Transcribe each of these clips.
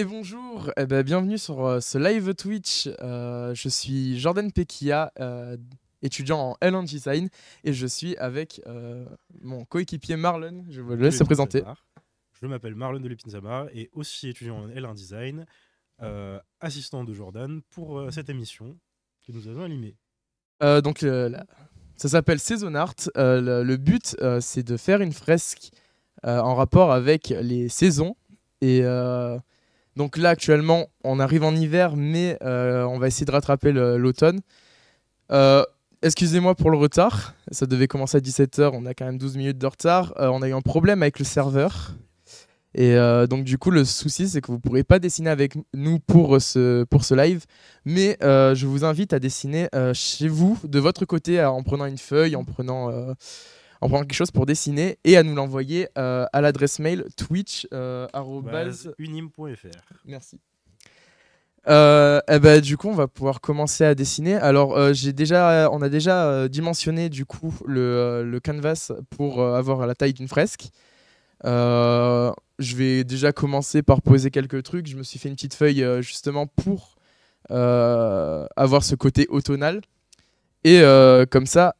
Et bonjour, bienvenue sur ce live Twitch. Je suis Jordan Pekia, étudiant en L1 Design, et je suis avec mon coéquipier Marlon. Je vous laisse se présenter. Je m'appelle Marlon de Lepinzamar et aussi étudiant en L1 Design, assistant de Jordan pour cette émission que nous avons animée. Ça s'appelle Season Art. Le but, c'est de faire une fresque en rapport avec les saisons. Et donc là, actuellement, on arrive en hiver, mais on va essayer de rattraper l'automne. Excusez-moi pour le retard. Ça devait commencer à 17h. On a quand même 12 minutes de retard. On a eu un problème avec le serveur. Et donc du coup, le souci, c'est que vous ne pourrez pas dessiner avec nous pour ce live. Mais je vous invite à dessiner chez vous, de votre côté, en prenant une feuille, en prenant quelque chose pour dessiner et à nous l'envoyer à l'adresse mail twitch@unim.fr. Merci. Du coup, on va pouvoir commencer à dessiner. Alors, on a déjà dimensionné du coup le canvas pour avoir la taille d'une fresque. Je vais déjà commencer par poser quelques trucs. Je me suis fait une petite feuille justement pour avoir ce côté automnal. Et comme ça,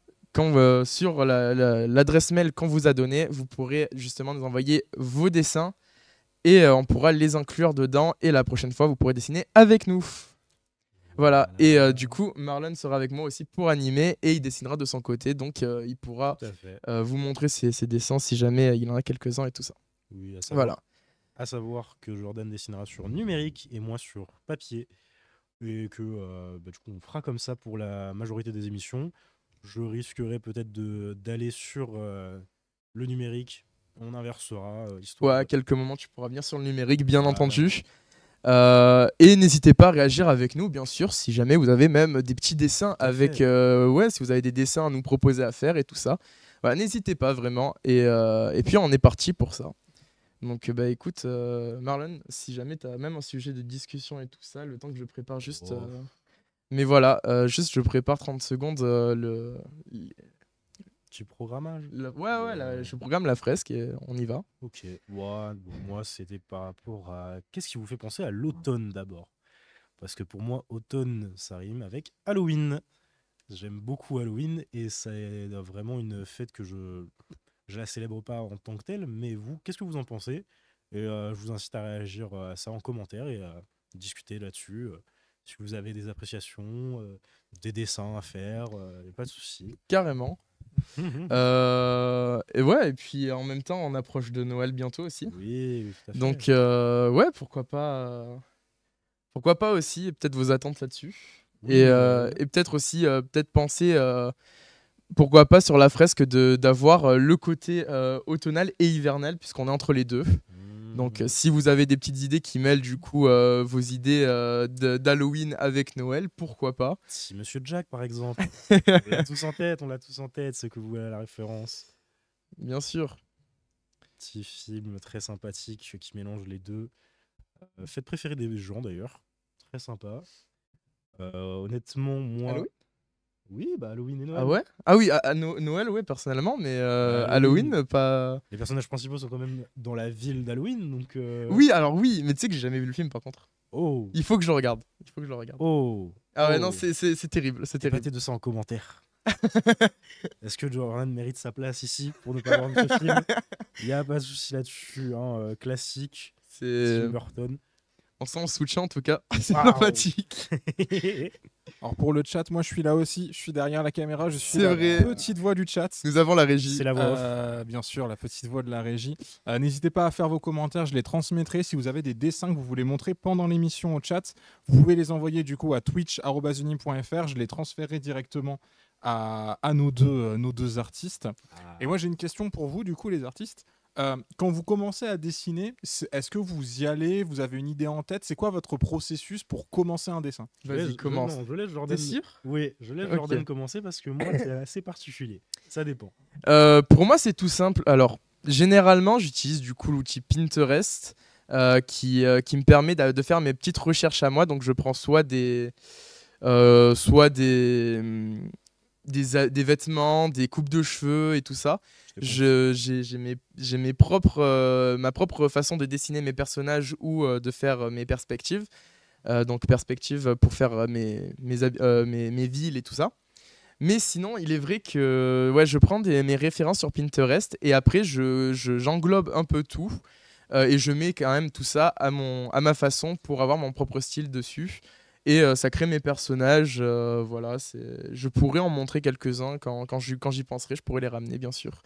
sur l'adresse mail qu'on vous a donnée, vous pourrez justement nous envoyer vos dessins et on pourra les inclure dedans. Et la prochaine fois, vous pourrez dessiner avec nous. Voilà. Et du coup, Marlon sera avec moi aussi pour animer et il dessinera de son côté. Donc, il pourra vous montrer ses dessins si jamais il en a quelques-uns et tout ça. Oui, à savoir que Jordan dessinera sur numérique et moi sur papier. Et que du coup, on fera comme ça pour la majorité des émissions. Je risquerai peut-être d'aller sur le numérique. On inversera. À quelques moments, tu pourras venir sur le numérique, bien entendu. Et n'hésitez pas à réagir avec nous, bien sûr, si jamais vous avez même des petits dessins si vous avez des dessins à nous proposer à faire et tout ça. Voilà, n'hésitez pas vraiment. Et puis, on est parti pour ça. Donc, écoute, Marlon, si jamais tu as même un sujet de discussion et tout ça, le temps que je prépare juste... Mais voilà, je prépare 30 secondes Tu programmes je programme la fresque et on y va. Ok, moi c'était par rapport à... Qu'est-ce qui vous fait penser à l'automne d'abord? Parce que pour moi, automne, ça rime avec Halloween. J'aime beaucoup Halloween et c'est vraiment une fête que je la célèbre pas en tant que telle, mais vous, qu'est-ce que vous en pensez? Et je vous incite à réagir à ça en commentaire et à discuter là-dessus. Si vous avez des appréciations, des dessins à faire, pas de souci. Carrément. Et puis en même temps, on approche de Noël bientôt aussi. Oui, tout à fait. Donc, pourquoi pas aussi, peut-être vos attentes là-dessus. Oui, et peut-être aussi, penser, pourquoi pas sur la fresque d'avoir le côté automnal et hivernal, puisqu'on est entre les deux. Donc, si vous avez des petites idées qui mêlent du coup vos idées d'Halloween avec Noël, pourquoi pas? Si Monsieur Jack, par exemple. On l'a tous en tête, ce que vous voulez à la référence. Bien sûr. Petit film très sympathique qui mélange les deux. Fête préférée des gens d'ailleurs. Très sympa. Honnêtement, moi... Halloween ? Oui, Halloween et Noël. Ah ouais? Ah oui, Noël, oui, personnellement, mais Halloween, pas... Les personnages principaux sont quand même dans la ville d'Halloween, donc... Oui, alors oui, mais tu sais que j'ai jamais vu le film, par contre. Oh. Il faut que je le regarde. Oh. Ah ouais, non, c'est terrible. C'est terrible. Mettez de ça en commentaire. Est-ce que Jordan mérite sa place ici pour ne pas voir notre film? Il n'y a pas de souci là-dessus, hein, classique. C'est Tim Burton. On sent le soutien en tout cas, c'est sympathique. Alors pour le chat, moi je suis là aussi, je suis derrière la caméra, je suis petite voix du chat. Nous avons la régie. C'est la voix off. Bien sûr, la petite voix de la régie. N'hésitez pas à faire vos commentaires, je les transmettrai. Si vous avez des dessins que vous voulez montrer pendant l'émission au chat, vous pouvez les envoyer du coup à twitch@unim.fr. Je les transférerai directement à nos deux artistes. Et moi j'ai une question pour vous du coup les artistes. Quand vous commencez à dessiner, est-ce que vous y allez, vous avez une idée en tête? C'est quoi votre processus pour commencer un dessin? Vas-y, commence. Je laisse Jordan. T'es sûr? Oui, je laisse Jordan commencer parce que moi, c'est assez particulier. Ça dépend. Pour moi, c'est tout simple. Alors, généralement, j'utilise du coup l'outil Pinterest qui me permet de faire mes petites recherches à moi. Donc, je prends soit des des vêtements, des coupes de cheveux et tout ça. Je te comprends. J'ai ma propre façon de dessiner mes personnages ou de faire mes perspectives. Donc perspectives pour faire mes villes et tout ça. Mais sinon, il est vrai que ouais, je prends mes références sur Pinterest et après, j'englobe un peu tout et je mets quand même tout ça à ma façon pour avoir mon propre style dessus. Et ça crée mes personnages. Voilà, je pourrais en montrer quelques-uns quand j'y penserai. Je pourrais les ramener, bien sûr.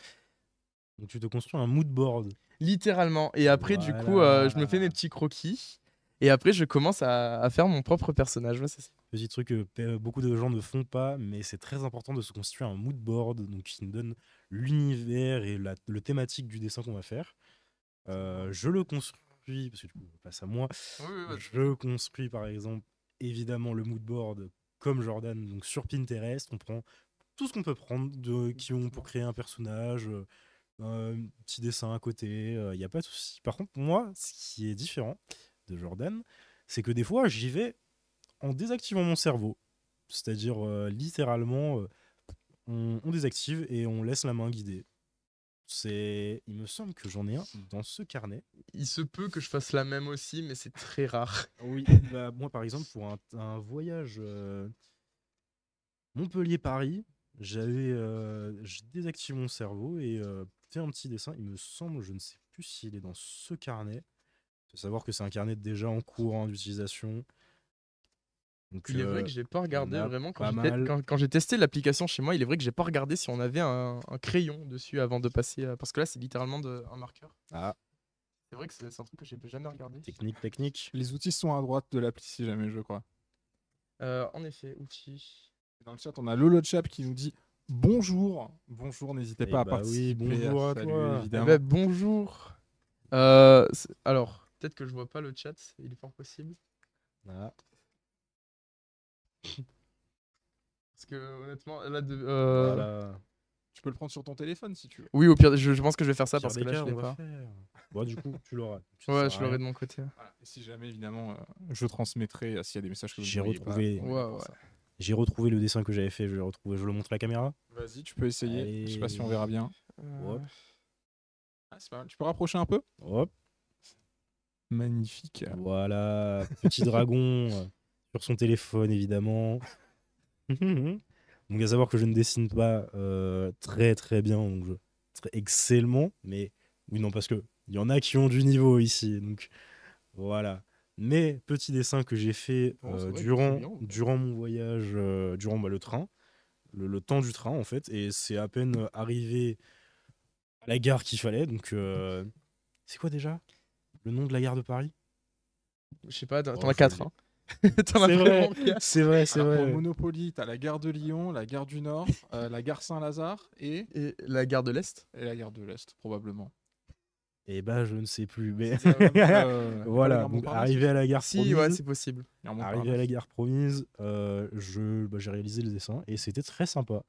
Donc tu te construis un mood board. Littéralement. Et après, du coup, je me fais mes Voilà. petits croquis. Et après, je commence à faire mon propre personnage. Ouais, c'est ça. Petit truc que beaucoup de gens ne font pas, mais c'est très important de se constituer un mood board, donc qui nous donne l'univers et le thématique du dessin qu'on va faire. Je le construis, parce que du coup, on passe à moi. Oui, oui, vas-y. Je construis par exemple, évidemment, le mood board comme Jordan, donc sur Pinterest. On prend tout ce qu'on peut prendre pour créer un personnage, un petit dessin à côté, il n'y a pas de souci. Par contre, moi, ce qui est différent de Jordan, c'est que des fois, j'y vais en désactivant mon cerveau. C'est-à-dire, littéralement, on désactive et on laisse la main guider. Il me semble que j'en ai un dans ce carnet. Il se peut que je fasse la même aussi, mais c'est très rare. Oui, bah, moi par exemple, pour un voyage Montpellier-Paris, j'ai désactivé mon cerveau et fait un petit dessin. Il me semble, je ne sais plus s'il est dans ce carnet. Il faut savoir que c'est un carnet déjà en cours d'utilisation. Donc, Il est vrai que j'ai pas il y en regardé a vraiment pas mal. quand j'ai testé l'application chez moi. Il est vrai que j'ai pas regardé si on avait un crayon dessus avant de passer. Parce que là, c'est littéralement un marqueur. Ah, C'est vrai que c'est un truc que j'ai jamais regardé. technique. Les outils sont à droite de l'appli, si jamais, je crois. En effet, outils. Dans le chat, on a Lolo Chap qui nous dit bonjour. Bonjour, n'hésitez Eh pas à bah oui, participer. bonjour à saluer, toi. Eh évidemment. ben, bonjour. Alors, peut-être que je vois pas le chat. Il est fort possible. Ah, Parce que honnêtement, là, voilà. Tu peux le prendre sur ton téléphone si tu veux. oui, au pire, je pense que je vais faire ça Pire parce que des là, cas, je l'ai on va pas. faire. Bon, du coup, tu l'auras. Ça Ouais, sert je à l'aurai rien. de mon côté. Voilà. Et si jamais, évidemment, je transmettrai s'il y a des messages que vous J'ai ne voyez retrouvé. pas. Ouais, pour ouais. ça. J'ai retrouvé le dessin que j'avais fait, je l'ai retrouvé. Je le montre à la caméra. Vas-y, tu peux essayer. Allez. Je sais pas si on verra bien. Euh, Hop, Ah, c'est pas mal. Tu peux rapprocher un peu. hop. Magnifique. Voilà, petit dragon sur son téléphone, évidemment. Donc, à savoir que je ne dessine pas très très bien, donc très excellemment, mais oui, non, parce que il y en a qui ont du niveau ici, donc voilà. Mais petit dessin que j'ai fait Bon, c'est vrai que c'est durant, bien, ouais. durant mon voyage, durant le train, le temps du train en fait, et c'est à peine arrivé à la gare qu'il fallait, donc c'est quoi déjà le nom de la gare de Paris? Je sais pas, t'en Oh, as je 4. l'ai. Hein. T'en as C'est vrai, vraiment 4. c'est vrai, c'est Alors, pour vrai. Monopoly, t'as la gare de Lyon, la gare du Nord, la gare Saint-Lazare et Et la gare de l'Est. la gare de l'Est, probablement. Et bah, je ne sais plus, mais C'est vraiment- y a pas la voilà. gare Donc, Montparnasse arrivé à la gare Si, promise, ouais, c'est possible. Gare arrivé à Montparnasse. la gare promise, j'ai réalisé le dessin et c'était très sympa.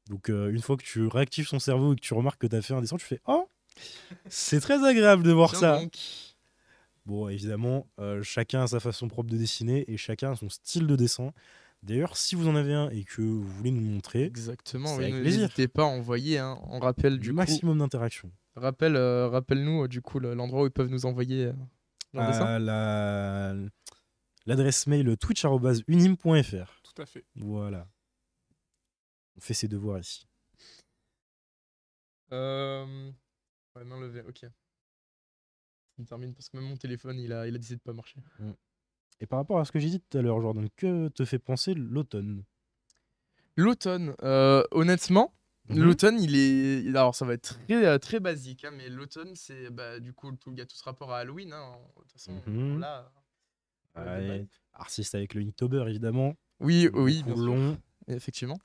Donc, une fois que tu réactives son cerveau et que tu remarques que tu as fait un dessin, tu fais oh, c'est très agréable de voir Tiens ça. donc. Bon, évidemment, chacun a sa façon propre de dessiner et chacun a son style de dessin. D'ailleurs, si vous en avez un et que vous voulez nous le montrer, Exactement, c'est oui, avec plaisir. n'hésitez pas à envoyer. Hein. On rappelle Du du maximum d'interaction. coup. Rappelle-nous du coup l'endroit où ils peuvent nous envoyer leur dessin. À l'adresse mail twitch@unim.fr. Tout à fait. Voilà. On fait ses devoirs ici. Ouais, main levée, ok. On termine parce que même mon téléphone il a décidé de pas marcher. Et par rapport à ce que j'ai dit tout à l'heure, Jordan, que te fait penser l'automne? L'automne, honnêtement, l'automne alors ça va être très basique, hein, mais l'automne c'est du coup il y a tout ce rapport à Halloween. Hein. De toute façon, Mhm. là. Ouais, artiste avec le Inktober, évidemment. Oui, Beaucoup bien sûr. long. Effectivement.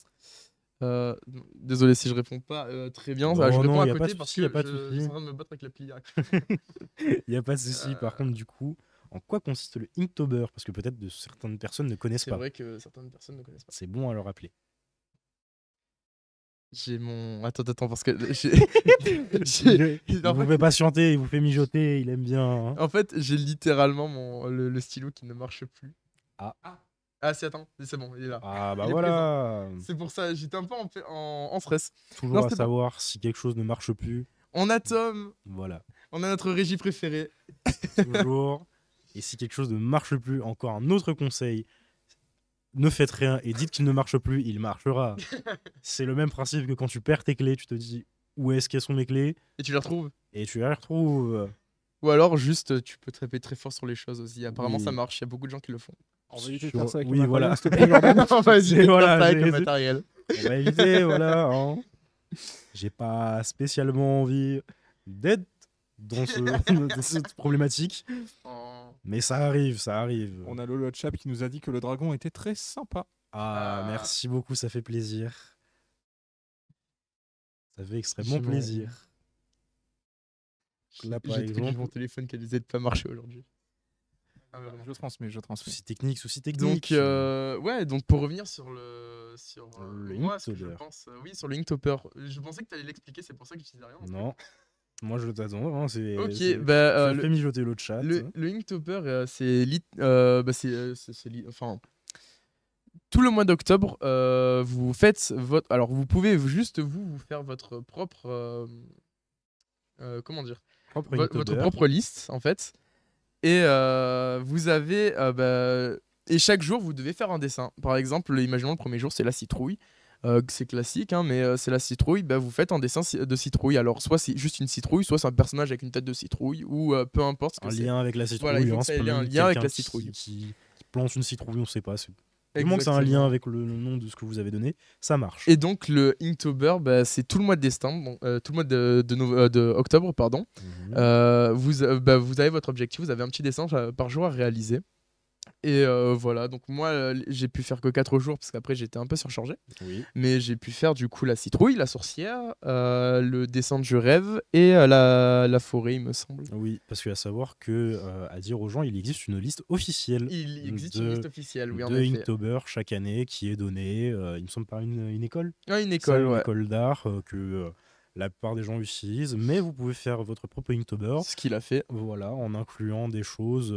Désolé si je réponds pas très bien. Non, Je réponds non, à y a pas côté de parce souci, que y a pas de je souci. suis en train de me battre avec l'appli. Il n'y a pas de souci. Par contre, du coup, en quoi consiste le Inktober? Parce que peut-être de certaines personnes ne connaissent C'est pas. vrai que certaines personnes ne connaissent pas. C'est bon à leur rappeler. J'ai mon. Attends, parce que. Il vous fait patienter, il vous fait mijoter, il aime bien. Hein. En fait, j'ai littéralement le stylo qui ne marche plus. Ah. Ah, si, attends, c'est bon, il est là. Ah bah Il est voilà. C'est pour ça, j'étais un peu en stress. Toujours Non, à c'était pas- savoir si quelque chose ne marche plus. On a Tom, Voilà. on a notre régie préférée. Toujours. Et si quelque chose ne marche plus, encore un autre conseil. Ne faites rien et dites qu'il ne marche plus, il marchera. C'est le même principe que quand tu perds tes clés, tu te dis où est-ce qu'elles sont mes clés Et tu les retrouves. et tu les retrouves. Ou alors, juste, tu peux te répéter très fort sur les choses aussi. Apparemment, Oui. ça marche, il y a beaucoup de gens qui le font. On va éviter de Sur- faire ça avec oui, le voilà. matériel, s'il te plaît, Jordan. On va essayer de faire Voilà, ça avec le j'ai- matériel. On va éviter, voilà. Hein. J'ai pas spécialement envie d'être dans, dans cette problématique, Oh. mais ça arrive, ça arrive. On a Lolo Chap qui nous a dit que le dragon était très sympa. Ah, Ah. merci beaucoup, ça fait plaisir. Ça fait extrêmement J'ai mon- plaisir. Là, par J'ai trouvé exemple, mon téléphone qui a décidé de pas marcher aujourd'hui. Ah, vraiment. Je transmets. souci technique, souci technique. Donc, ouais, donc pour revenir sur Le moi, ce que je Inktober. pense, oui, sur le Inktober. Je pensais que tu allais l'expliquer, c'est pour ça que je disais rien. Non, moi je t'attends. Hein, Ok, c'est- bah, ça fait mijoter le chat. le Inktober, c'est enfin, tout le mois d'octobre, vous faites votre. Alors, vous pouvez juste vous faire votre propre. Comment dire? Propre Votre Inktober. propre liste, en fait. Et vous avez. Et chaque jour, vous devez faire un dessin. Par exemple, imaginons le premier jour, c'est la citrouille. C'est classique, hein, mais c'est la citrouille. Bah, vous faites un dessin de citrouille. Alors, soit c'est juste une citrouille, soit c'est un personnage avec une tête de citrouille, ou peu importe ce que Un c'est. lien avec la citrouille. Voilà, il faut hein, que ça c'est ait pas un même lien avec quelqu'un la citrouille. qui plante une citrouille, on sait pas. Du moment que ça a un Exactement. lien avec le nom de ce que vous avez donné, ça marche. Et donc, le Inktober, bah, c'est tout le mois de décembre, tout le mois de octobre, pardon. Mhm. Vous avez votre objectif, vous avez un petit dessin par jour à réaliser. Et voilà, donc moi j'ai pu faire que 4 jours parce qu'après j'étais un peu surchargé. Oui. Mais j'ai pu faire du coup la citrouille, la sorcière, le dessin de je rêve et la forêt, il me semble. Oui, parce qu'il y a à savoir que, à dire aux gens, il existe une liste officielle Il existe de- une liste officielle, oui, en de effet. Inktober chaque année qui est donnée, il me semble, par une école. Ah, une Ça, école, une ouais. école d'art que la plupart des gens utilisent, mais vous pouvez faire votre propre Inktober. Ce qu'il a fait. Voilà, en incluant des choses.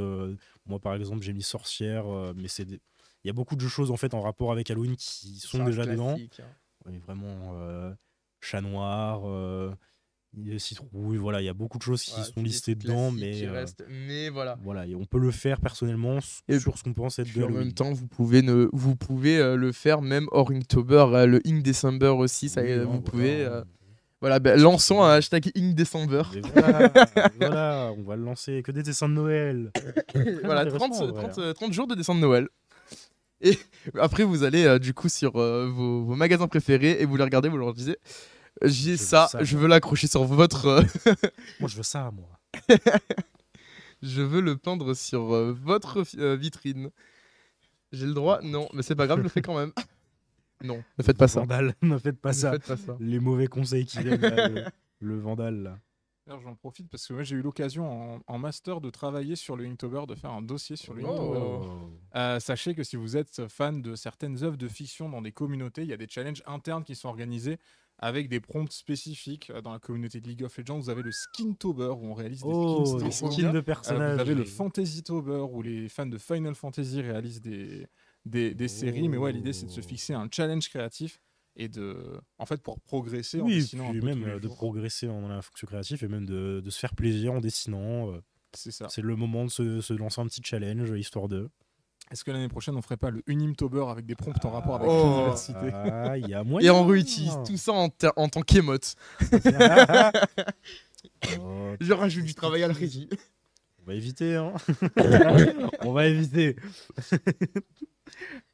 Moi, par exemple, j'ai mis sorcière, mais il y a beaucoup de choses en fait en rapport avec Halloween qui sont C'est un déjà dedans. classique, hein. Oui, vraiment, chat noir, citrouille, voilà, il y a beaucoup de choses qui Voilà, sont c'est des listées trucs dedans, classiques mais qui restent. Mais voilà. voilà, et on peut le faire personnellement Et sur ce qu'on pense être de Puis en Halloween. même temps, vous pouvez le faire même hors Inktober, le Ink December aussi. Ça, Oui, hein, vous pouvez. voilà. Voilà, ben, lançons un hashtag Ink December. Mais voilà, voilà, on va le lancer que des dessins de Noël. Voilà, intéressant, 30, en vrai, 30 jours de dessin de Noël. Et après, vous allez du coup sur vos magasins préférés et vous les regardez, vous leur disiez j'ai Je veux ça, ça, je moi. veux l'accrocher sur votre. Moi, je veux ça, moi. Je veux le peindre sur votre vitrine. J'ai le droit? Non, mais c'est pas grave, je le fais quand même. Non, ne faites pas ça. Vandale, ne faites pas Ne ça. faites pas ça. Les mauvais conseils qui viennent, là, le vandale, là. D'ailleurs, j'en profite parce que moi j'ai eu l'occasion en master de travailler sur le Inktober, de faire un dossier sur le Inktober. Oh. Sachez que si vous êtes fan de certaines œuvres de fiction dans des communautés, il y a des challenges internes qui sont organisés avec des prompts spécifiques. Dans la communauté de League of Legends, vous avez le Skintober où on réalise des Oh, skins. des trop skins bien. de personnages. Vous avez le Fantasytober où les fans de Final Fantasy réalisent des séries. Mais ouais, l'idée c'est de se fixer un challenge créatif et en fait pour progresser en Oui, dessinant un puis peu même tous les de jours. progresser dans la fonction créative et même de se faire plaisir en dessinant. C'est ça. C'est le moment de se lancer un petit challenge, histoire de... Est-ce que l'année prochaine on ferait pas le Unimtober avec des prompts en rapport avec Oh. l'université? Ah, il y a Et moyen. on réutilise tout ça en tant qu'émote. Oh, Je rajoute du travail à la régie. on va éviter, hein. On va éviter.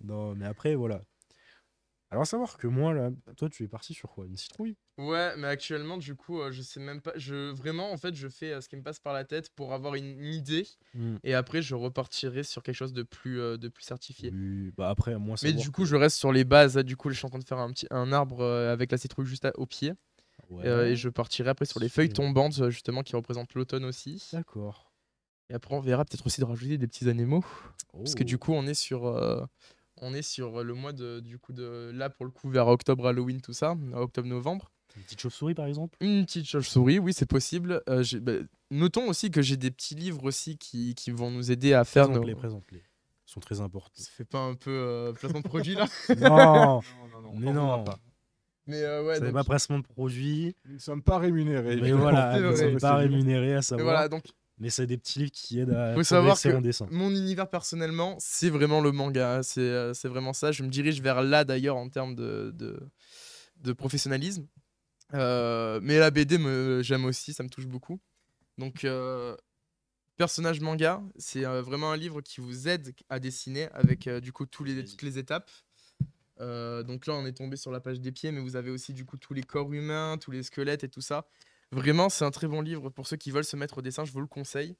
Non, mais après, voilà. Alors, à savoir que moi, là, toi, tu es parti sur quoi? Une citrouille? Ouais, mais actuellement, du coup, je sais même pas. Vraiment, en fait, je fais ce qui me passe par la tête pour avoir une idée. Et après, je repartirai sur quelque chose de plus certifié. Oui, bah après, moi, Mais savoir du coup, que- je reste sur les bases. Là, du coup, je suis en train de faire un arbre avec la citrouille juste au pied. Ouais, Et je partirai après sur les c'est- feuilles tombantes, justement, qui représentent l'automne aussi. d'accord. Et après, on verra peut-être aussi de rajouter des petits animaux. Parce que du Oh. coup, on est sur le mois là, pour le coup, vers octobre, Halloween, tout ça, octobre-novembre. Une petite chauve-souris, par exemple? Une petite chauve-souris, oui, c'est possible. Notons aussi que j'ai des petits livres aussi qui vont nous aider à faire Présente-les, présente-les. sont très importants. Ça fait pas un peu placement de produit là? Non, non, mais on non. voudra pas. Mais ouais, Ça n'est donc, pas placement de produit. Nous ne sommes pas rémunérés. Mais voilà, C'est ils ne vrai. sont pas rémunérés à mais savoir. voilà, donc Mais c'est des petits livres qui aident à faut savoir progresser que en dessin. mon univers personnellement, c'est vraiment le manga. C'est vraiment ça. Je me dirige vers là d'ailleurs en termes de professionnalisme. Mais la BD, j'aime aussi, ça me touche beaucoup. Donc, personnage manga, c'est vraiment un livre qui vous aide à dessiner avec du coup toutes les étapes. Donc là, on est tombé sur la page des pieds, mais vous avez aussi du coup tous les corps humains, tous les squelettes et tout ça. Vraiment, c'est un très bon livre pour ceux qui veulent se mettre au dessin. Je vous le conseille.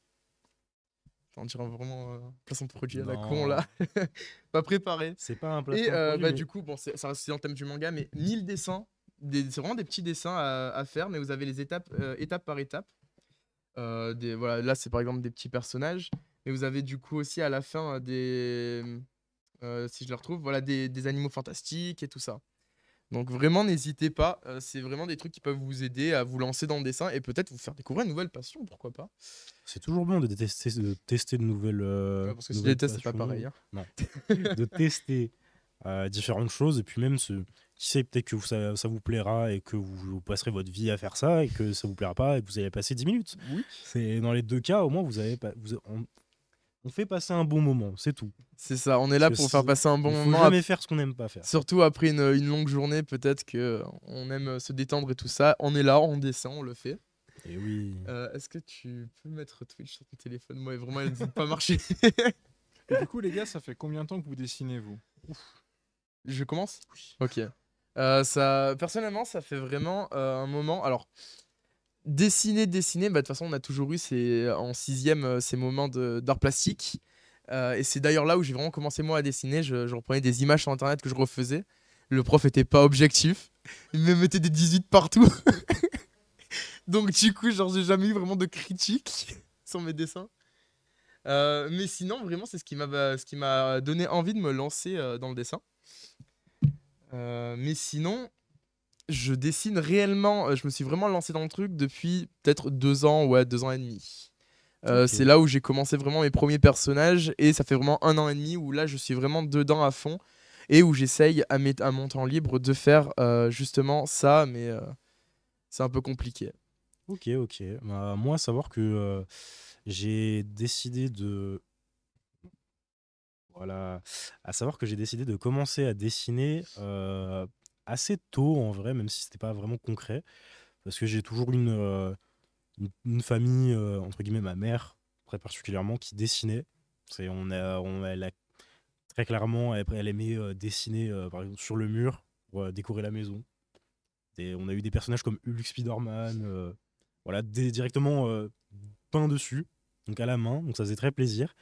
On dirait vraiment placement de produit à la con Non. là. Pas préparé. C'est pas un Et placement de produit, mais du coup, bon, ça reste dans le thème du manga, mais 1000 dessins. C'est vraiment des petits dessins à faire, mais vous avez les étapes, étape par étape. Voilà, là, c'est par exemple des petits personnages. Mais vous avez du coup aussi à la fin si je les retrouve, voilà, des animaux fantastiques et tout ça. Donc vraiment, n'hésitez pas. C'est vraiment des trucs qui peuvent vous aider à vous lancer dans le dessin et peut-être vous faire découvrir une nouvelle passion, pourquoi pas. c'est toujours bon de tester de nouvelles. Ouais, parce que si nouvelles les tests, c'est pas passions. pareil. Hein. Non. De tester différentes choses et puis même qui sait, peut-être que ça vous plaira et que vous passerez votre vie à faire ça et que ça vous plaira pas et que vous allez passer 10 minutes. Oui. C'est dans les deux cas, au moins vous avez pas, on fait passer un bon moment, c'est tout. C'est ça, on est là Parce que pour faire passer un bon Il faut moment. jamais faire ce qu'on n'aime pas faire. Surtout après une longue journée, peut-être que on aime se détendre et tout ça. On est là, on descend, on le fait. Et oui. Est-ce que tu peux mettre Twitch sur ton téléphone? Moi, vraiment, elle ne dit pas marcher. Et du coup, les gars, ça fait combien de temps que vous dessinez, vous? Je commence? Ok. Personnellement, ça fait vraiment un moment. Alors, dessiner, bah, de toute façon, on a toujours eu en sixième ces moments d'art plastique. Et c'est d'ailleurs là où j'ai vraiment commencé moi à dessiner. Je reprenais des images sur internet que je refaisais. Le prof était pas objectif. Il me mettait des 18 partout. Donc du coup, genre, j'ai jamais eu vraiment de critique sur mes dessins. Mais sinon, vraiment, c'est ce qui m'a donné envie de me lancer dans le dessin. Mais sinon, je dessine réellement. Je me suis vraiment lancé dans le truc depuis peut-être 2 ans, ouais, 2 ans et demi. Ok. C'est là où j'ai commencé vraiment mes premiers personnages et ça fait vraiment 1 an et demi où là je suis vraiment dedans à fond et où j'essaye à mon temps libre de faire justement ça, mais c'est un peu compliqué. Ok. Bah, moi, à savoir que j'ai décidé de. Voilà. À savoir que j'ai décidé de commencer à dessiner assez tôt en vrai, même si c'était pas vraiment concret. Parce que j'ai toujours une famille, entre guillemets, ma mère, très particulièrement, qui dessinait. Elle a très clairement, elle aimait dessiner, par exemple, sur le mur pour décorer la maison. Et on a eu des personnages comme Hulk, Spider-Man, voilà, directement peints dessus, donc à la main, donc ça faisait très plaisir.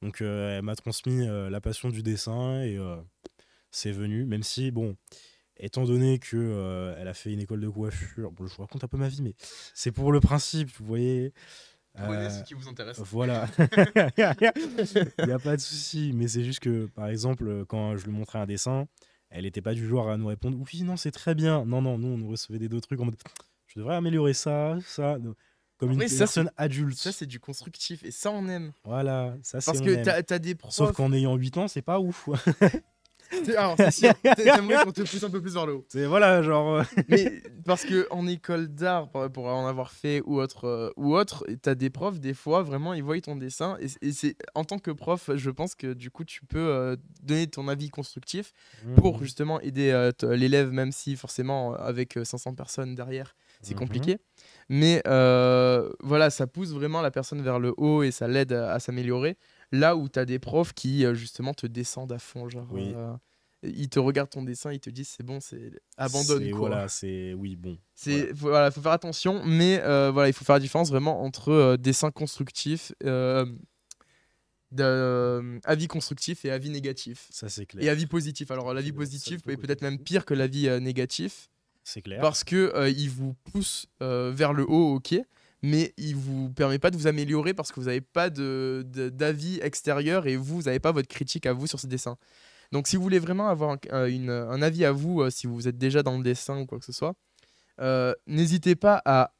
Donc elle m'a transmis la passion du dessin et c'est venu, même si, bon, étant donné que elle a fait une école de coiffure, bon, je vous raconte un peu ma vie, mais c'est pour le principe, vous voyez. Prenez ce qui vous intéresse. Voilà, il n'y a pas de souci, mais c'est juste que, par exemple, quand je lui montrais un dessin, elle n'était pas du genre à nous répondre oui, non, c'est très bien. Non, nous, on nous recevait des deux trucs en mode je devrais améliorer ça, comme une Après, ça, personne adulte. Ça, c'est du constructif et ça, on aime. Voilà, ça, c'est Parce on que aime. t'as des profs. Sauf qu'en ayant 8 ans, c'est pas ouf. Alors, c'est sûr, t'aimerais qu'on te pousse un peu plus vers le haut. C'est voilà, genre. Mais parce que en école d'art, pour en avoir fait ou autre, t'as des profs, des fois, vraiment, ils voient ton dessin. Et c'est en tant que prof, je pense que du coup, tu peux donner ton avis constructif pour justement aider l'élève, même si forcément, avec 500 personnes derrière, c'est compliqué. Mais voilà, ça pousse vraiment la personne vers le haut et ça l'aide à s'améliorer. Là où tu as des profs qui justement te descendent à fond, genre Oui. ils te regardent ton dessin, ils te disent c'est bon, abandonne quoi. Voilà, c'est oui, bon. Voilà, faut faire attention, mais voilà, il faut faire la différence vraiment entre dessin constructif, avis constructif et avis négatif. Ça, c'est clair. Et avis positif. Alors l'avis positif est peut-être même pire que l'avis négatif. C'est clair. Parce que il vous pousse vers le haut, ok, mais il vous permet pas de vous améliorer parce que vous n'avez pas d'avis extérieur et vous n'avez pas votre critique à vous sur ce dessin. Donc si vous voulez vraiment avoir un avis à vous, si vous êtes déjà dans le dessin ou quoi que ce soit, n'hésitez pas à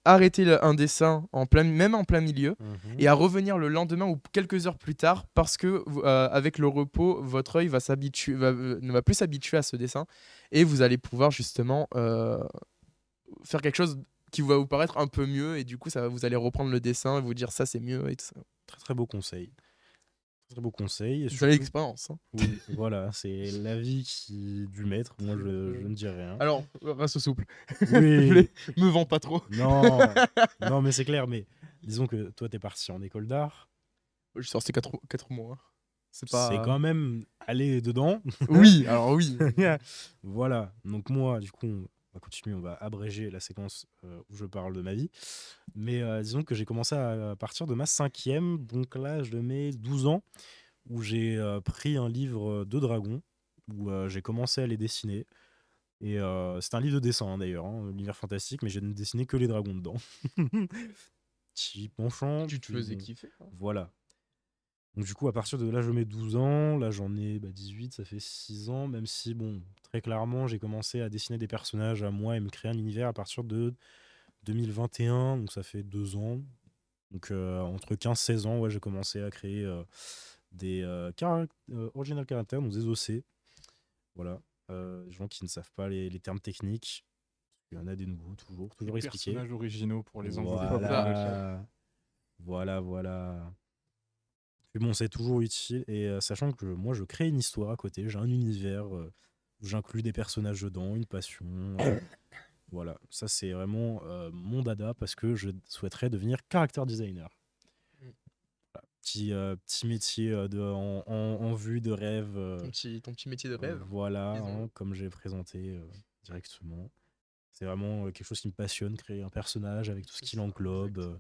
arrêter un dessin même en plein milieu et à revenir le lendemain ou quelques heures plus tard parce que avec le repos, votre œil ne va plus s'habituer à ce dessin et vous allez pouvoir justement faire quelque chose qui va vous paraître un peu mieux et du coup vous allez reprendre le dessin et vous dire ça c'est mieux et tout ça. Très très beau conseil. Très beau conseil. Et Vous avez l'expérience. Hein. Oui, voilà, c'est l'avis du maître. Moi, je ne dis rien. Alors, reste souple. Oui. Me vends pas trop. Non, non, mais c'est clair. Mais disons que toi, t'es parti en école d'art. Je suis sorti 4 mois. C'est quand même aller dedans. Oui, alors oui. Voilà. Donc moi, du coup, on va continuer. On va abréger la séquence où je parle de ma vie. Mais disons que j'ai commencé à partir de ma 5e, donc là, je mets 12 ans, où j'ai pris un livre de dragons, où j'ai commencé à les dessiner. Et c'est un livre de dessin, hein, d'ailleurs, hein, l'univers fantastique, mais j'ai ne dessiné que les dragons dedans. Petit penchant. Tu te faisais kiffer. Hein. Voilà. Donc du coup, à partir de là, je mets 12 ans. Là, j'en ai 18, ça fait 6 ans. Même si, bon, très clairement, j'ai commencé à dessiner des personnages à moi et me créer un univers à partir de 2021. Donc ça fait 2 ans. Donc entre 15-16 ans, ouais, j'ai commencé à créer des original characters, donc des OC. Voilà. Les gens qui ne savent pas les termes techniques. Il y en a des nouveaux, toujours expliqués. Personnages originaux pour les anglophones. Voilà. Puis bon, c'est toujours utile. Et sachant que moi, je crée une histoire à côté. J'ai un univers où j'inclus des personnages dedans, une passion. Voilà. Ça, c'est vraiment mon dada parce que je souhaiterais devenir character designer. Petit métier en vue de rêve. Ton petit métier de rêve. Voilà, hein, comme j'ai présenté directement. C'est vraiment quelque chose qui me passionne, créer un personnage avec tout ce qui l'englobe,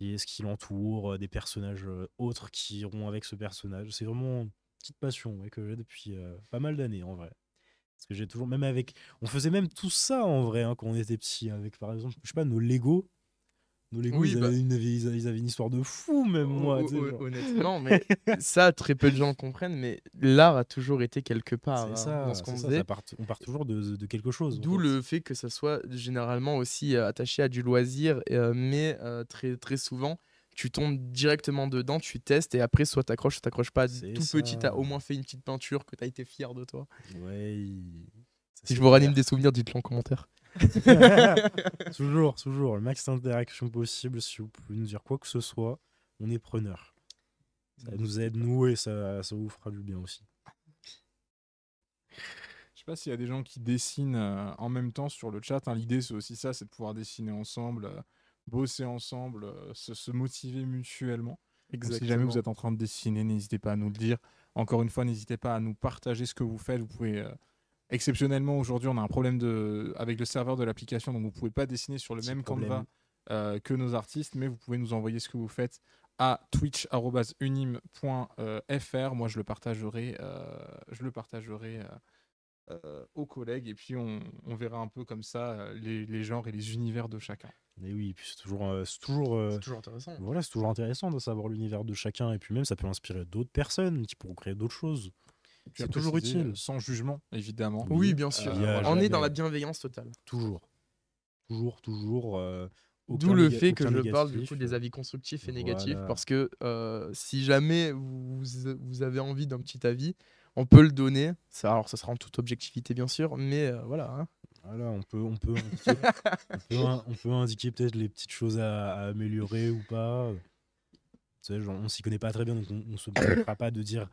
ce qui l'entoure, des personnages autres qui iront avec ce personnage. C'est vraiment une petite passion que j'ai depuis pas mal d'années en vrai. Parce que j'ai toujours, même avec. On faisait même tout ça en vrai quand on était petit, avec par exemple, je sais pas, nos Lego. Nos Lego, Oui, ils avaient une histoire de fou, même moi. Honnêtement, mais ça, très peu de gens le comprennent, mais l'art a toujours été quelque part dans ce qu'on faisait. On part toujours de quelque chose. D'où le fait que ça soit généralement aussi attaché à du loisir, mais très, très souvent, tu tombes directement dedans, tu testes, et après, soit t'accroches pas. Tout petit, t'as au moins fait une petite peinture que t'as été fier de toi. Ouais. Si je vous ranime des souvenirs, dites-le en commentaire. toujours, le max d'interaction possible. Si vous pouvez nous dire quoi que ce soit, on est preneur. Ça nous aide, nous, et ça vous fera du bien aussi. Je sais pas s'il y a des gens qui dessinent en même temps sur le chat. Hein. L'idée, c'est aussi ça, c'est de pouvoir dessiner ensemble, bosser ensemble, se motiver mutuellement. Donc, si jamais vous êtes en train de dessiner, n'hésitez pas à nous le dire. Encore une fois, n'hésitez pas à nous partager ce que vous faites. Vous pouvez... Exceptionnellement, aujourd'hui, on a un problème avec le serveur de l'application, donc vous ne pouvez pas dessiner sur le même Canva que nos artistes, mais vous pouvez nous envoyer ce que vous faites à twitch@unim.fr. Moi, je le partagerai aux collègues, et puis on verra un peu comme ça les genres et les univers de chacun. Mais oui, puis c'est toujours intéressant. Voilà, c'est toujours intéressant de savoir l'univers de chacun, et puis même ça peut inspirer d'autres personnes qui pourront créer d'autres choses. C'est toujours utile. Sans jugement, évidemment. Oui, bien sûr. On est dans la bienveillance totale. Toujours. D'où le fait que je parle du coup des avis constructifs et négatifs, parce que si jamais vous avez envie d'un petit avis, on peut le donner. Alors, ça sera en toute objectivité, bien sûr, mais voilà. Hein. Voilà, on peut indiquer peut-être les petites choses à améliorer ou pas. Tu sais, genre, on s'y connaît pas très bien, donc on se permettra pas de dire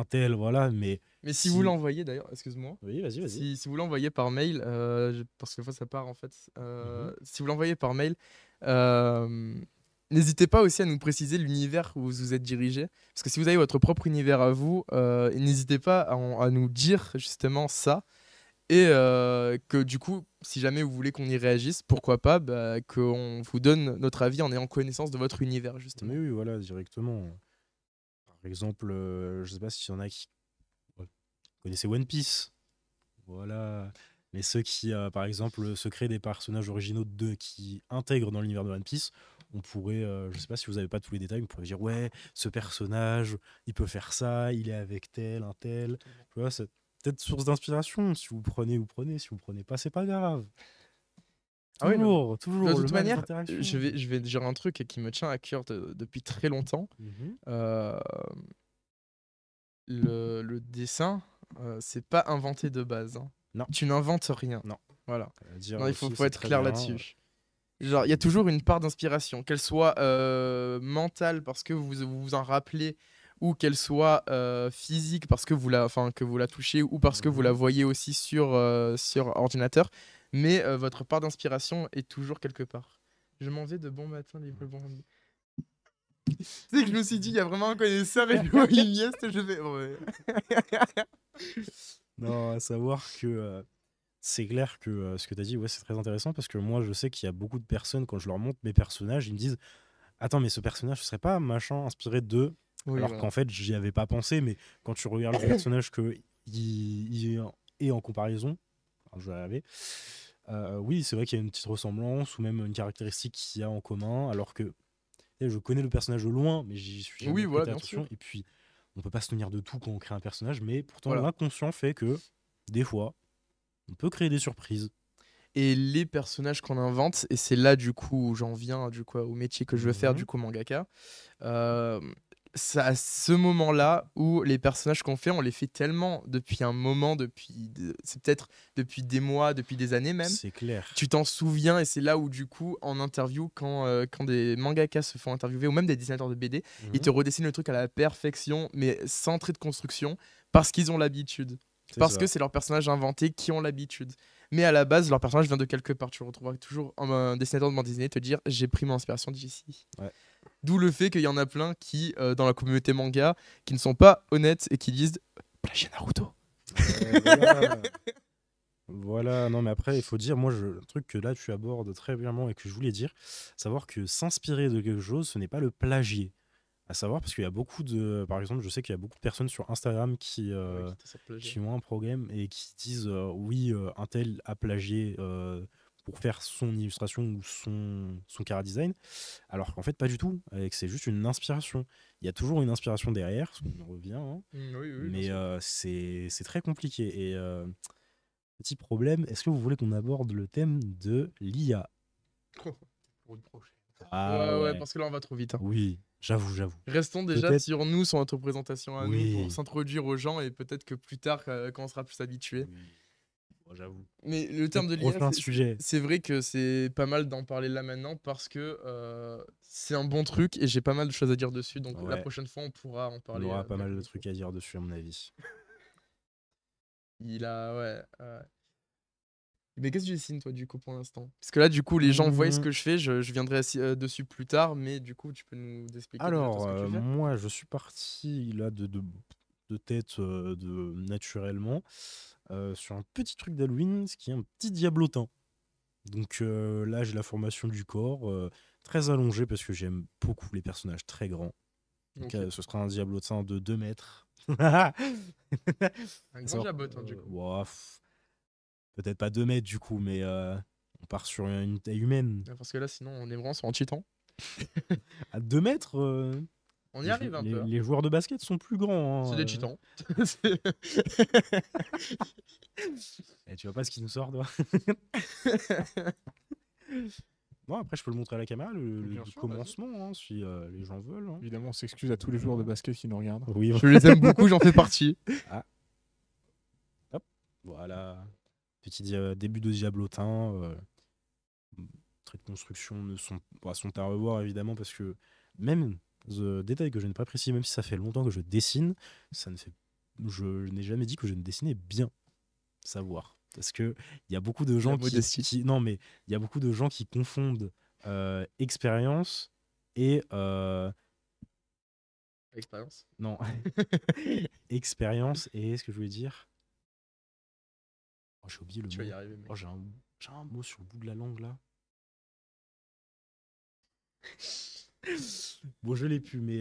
tel, voilà. Mais si vous l'envoyez d'ailleurs, excuse-moi. Oui, vas-y. Si vous l'envoyez par mail, parce que ça part en fait. Si vous l'envoyez par mail, n'hésitez pas aussi à nous préciser l'univers où vous êtes dirigé. Parce que si vous avez votre propre univers à vous, n'hésitez pas à nous dire justement ça. Et que du coup, si jamais vous voulez qu'on y réagisse, pourquoi pas qu'on vous donne notre avis en ayant connaissance de votre univers, justement. Mais oui, voilà, directement. Par exemple, je sais pas s'il y en a qui connaissaient One Piece. Voilà. Mais ceux qui, par exemple, se créent des personnages originaux qui intègrent dans l'univers de One Piece, on pourrait, je sais pas si vous avez pas tous les détails, on pourrait dire, ouais, ce personnage, il peut faire ça, il est avec tel, un tel. Tu vois, c'est peut-être source d'inspiration. Si vous prenez, si vous prenez pas, c'est pas grave. Ah oui, non. Toujours. De le toute max manière, d'interaction. je vais dire un truc qui me tient à cœur depuis très longtemps. Mhm. Euh, le dessin, c'est pas inventé de base, hein. Non. Tu n'inventes rien. Non. Voilà. Dire Non, il aussi, faut c'est être très clair bien. là-dessus. Genre, il y a toujours une part d'inspiration, qu'elle soit mentale parce que vous vous en rappelez, ou qu'elle soit physique parce que que vous la touchez, ou parce que vous la Mhm. voyez aussi sur ordinateur. Mais votre part d'inspiration est toujours quelque part. Je m'en vais de bon matin, livre bon. Tu sais que je me suis dit, il y a vraiment un connaisseur et je vois Iniesta, je fais. Ouais. Non, à savoir que c'est clair que ce que tu as dit, ouais, c'est très intéressant parce que moi, je sais qu'il y a beaucoup de personnes, quand je leur montre mes personnages, ils me disent attends, mais ce personnage, ce serait pas machin inspiré de. Oui, Alors voilà. qu'en fait, j'y avais pas pensé, mais quand tu regardes le personnage que il est en comparaison, alors, je vais y arriver. Oui, c'est vrai qu'il y a une petite ressemblance ou même une caractéristique qu'il y a en commun, alors que je connais le personnage de loin, mais j'y suis jamais Oui, voilà, prêté bien attention. sûr. Et puis, on peut pas se tenir de tout quand on crée un personnage, mais pourtant, Voilà. l'inconscient fait que, des fois, on peut créer des surprises. Et les personnages qu'on invente, et c'est là du coup où j'en viens du coup au métier que je veux faire Mhm. du coup mangaka. euh, c'est à ce moment-là où les personnages qu'on fait, on les fait tellement depuis un moment, c'est peut-être depuis des mois, depuis des années même. C'est clair. Tu t'en souviens, et c'est là où du coup en interview, quand des mangakas se font interviewer, ou même des dessinateurs de BD, ils te Mhm. redessinent le truc à la perfection, mais sans trait de construction, parce qu'ils ont l'habitude. C'est Parce ça. que c'est leurs personnages inventés qui ont l'habitude. Mais à la base, leur personnage vient de quelque part. Tu retrouveras toujours un dessinateur de bande dessinée te dire j'ai pris mon inspiration d'ici. Ouais. D'où le fait qu'il y en a plein qui, dans la communauté manga, qui ne sont pas honnêtes et qui disent plagiat Naruto. Voilà. Voilà, non, mais après, il faut dire, moi, le truc que là, tu abordes très bien et que je voulais dire, savoir que s'inspirer de quelque chose, ce n'est pas le plagier. À savoir, parce qu'il y a beaucoup de. Par exemple, je sais qu'il y a beaucoup de personnes sur Instagram qui ont un problème et qui disent oui, un tel a plagié pour faire son illustration ou son chara design, alors qu'en fait, pas du tout, et que c'est juste une inspiration. Il y a toujours une inspiration derrière, parce qu'on en revient, hein, Oui, mais c'est très compliqué. Et petit problème, est-ce que vous voulez qu'on aborde le thème de l'IA? Pour une prochaine. Ah Ouais, ouais, parce que là, on va trop vite, hein. oui, j'avoue. Restons déjà Peut-être, sur nous, sur notre présentation à nous, pour oui. s'introduire aux gens, et peut-être que plus tard, quand on sera plus habitué. Oui. Bon, j'avoue. Mais le terme Peut-être de l'IA, prochain sujet. c'est vrai que c'est pas mal d'en parler là maintenant parce que c'est un bon truc et j'ai pas mal de choses à dire dessus. Donc la Ouais, prochaine fois, on pourra en on parler. aura pas Bien mal comme de il faut. trucs à dire dessus, à mon avis. Il a, ouais. Mais qu'est-ce que tu dessines, toi, du coup, pour l'instant? Parce que là, du coup, les gens voient ce Hum, que je fais. Je viendrai dessus plus tard, mais du coup, tu peux nous expliquer déjà toi Alors, ce que tu fais? moi, je suis parti là de tête naturellement sur un petit truc d'Halloween, ce qui est un petit diablotin. Donc là, j'ai la formation du corps, très allongée parce que j'aime beaucoup les personnages très grands. Donc Ok. ce sera un diablotin de 2 mètres. Un grand Ça, diabotin, du coup. ouah, peut-être pas 2 mètres du coup, mais on part sur une taille humaine. Parce que là, sinon, on est vraiment sur un titan. À 2 mètres, On y arrive un peu, hein. les joueurs de basket sont plus grands, C'est hein, des titans. Et tu vois pas ce qui nous sort, toi? Bon, après, je peux le montrer à la caméra, Bien le sûr, commencement, hein, si les gens veulent, hein. Évidemment, on s'excuse à tous les joueurs de basket qui nous regardent. Oui, Je les aime beaucoup, j'en fais partie. ah, hop, voilà. Petit début de diablotin. Traits de construction sont à revoir, évidemment, parce que même détail que je n'ai pas précisé, même si ça fait longtemps que je dessine, je n'ai jamais dit que je ne dessinais bien. Savoir. Parce que il y a beaucoup de gens non, mais il y a beaucoup de gens qui confondent expérience et Expérience. non expérience et ce que je voulais dire. Oh, j'ai oublié le Tu vas y mot. arriver, mec. Oh, j'ai un mot sur le bout de la langue là. Bon, je l'ai plus, mais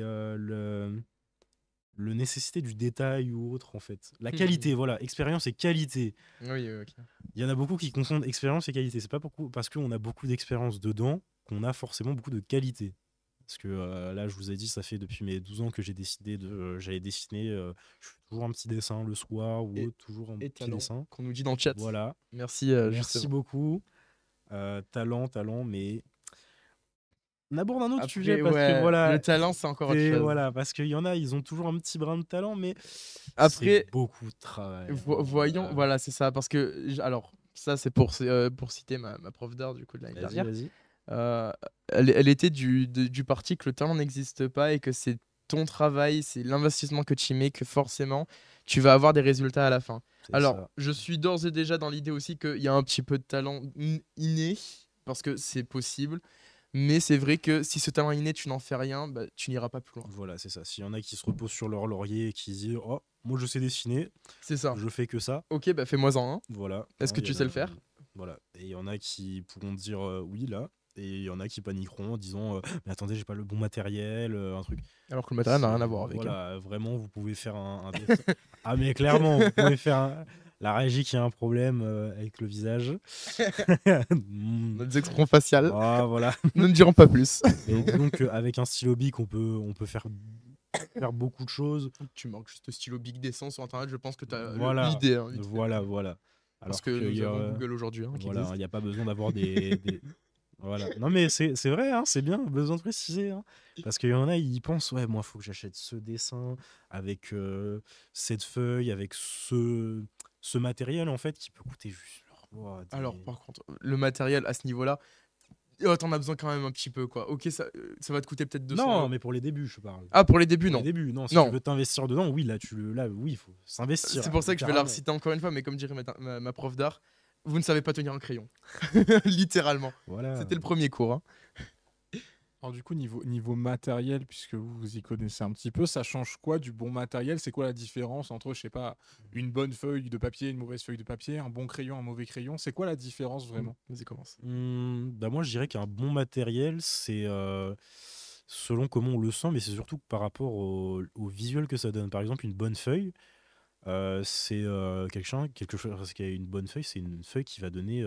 le nécessité du détail ou autre, en fait. La qualité, voilà. Expérience et qualité. Oui, ok. Il y en a beaucoup qui confondent expérience et qualité. C'est pas parce qu'on a beaucoup d'expérience dedans qu'on a forcément beaucoup de qualité. Parce que là, je vous ai dit, ça fait depuis mes 12 ans que j'ai décidé j'allais dessiner. Je fais toujours un petit dessin le soir ou autre, toujours un petit talent dessin. qu'on nous dit dans le chat. Voilà. Merci. Merci beaucoup. Talent, mais on aborde un autre sujet Après, parce que ouais, voilà, le talent, c'est encore autre chose. voilà, parce qu'il y en a, ils ont toujours un petit brin de talent, mais Après, c'est beaucoup de travail. voyons, voilà, c'est ça. Parce que, alors, ça, c'est pour citer ma prof d'art du coup de l'année Vas-y, dernière. vas-y. Euh, elle était du parti que le talent n'existe pas et que c'est ton travail, c'est l'investissement que tu y mets, que forcément, tu vas avoir des résultats à la fin. C'est Alors, ça. je suis d'ores et déjà dans l'idée aussi qu'il y a un petit peu de talent inné, parce que c'est possible. Mais c'est vrai que si ce talent inné, tu n'en fais rien, bah, tu n'iras pas plus loin. Voilà, c'est ça. S'il y en a qui se reposent sur leur laurier et qui disent oh, moi je sais dessiner, C'est ça. je fais que ça. Ok, bah fais-moi-en un. Voilà. Est-ce Hein, que il y tu en sais a le faire? Voilà. Et il y en a qui pourront dire oui là. Et il y en a qui paniqueront en disant mais attendez, j'ai pas le bon matériel, un truc. Alors que le matériel n'a rien à voir avec. Hein. Voilà, vraiment, vous pouvez faire un dessin. Ah, mais clairement, vous pouvez faire la régie qui a un problème avec le visage. Des expressions faciales. Ah, voilà. Nous ne dirons pas plus. Et donc, avec un stylo bic, on peut faire beaucoup de choses. Tu manques juste de stylo Big Descent sur internet, je pense que tu as Voilà. l'idée. Hein, vite fait. Voilà. Parce Alors que nous y a, avons Google aujourd'hui. Hein, qui voilà, il existe. n'y a pas besoin d'avoir des. Voilà. Non, mais c'est vrai, hein, c'est bien, besoin de préciser. Hein. Parce qu'il y en a, ils pensent, ouais, moi, il faut que j'achète ce dessin avec cette feuille, avec ce matériel, en fait, qui peut coûter juste. Alors, par contre, le matériel à ce niveau-là, t'en as besoin quand même un petit peu. Quoi. Ok, ça va te coûter peut-être 200 Non, euros. mais pour les débuts, je parle. Ah, pour les débuts, Pour non. les débuts, non. Si Non. tu veux t'investir dedans, oui, oui, il faut s'investir. C'est pour ça que je vais la littéralement. reciter encore une fois, mais comme dirait ma prof d'art, vous ne savez pas tenir un crayon. Littéralement. Voilà. C'était le premier cours. Hein. Alors du coup, niveau matériel, puisque vous y connaissez un petit peu, ça change quoi du bon matériel? C'est quoi la différence entre, je sais pas, une bonne feuille de papier, une mauvaise feuille de papier, un bon crayon, un mauvais crayon? C'est quoi la différence vraiment? Vas-y, commence. Bah moi, je dirais qu'un bon matériel, c'est selon comment on le sent, mais c'est surtout par rapport au visuel que ça donne. Par exemple, une bonne feuille, c'est quelque chose. Parce qu'il y a une bonne feuille, c'est une feuille qui va donner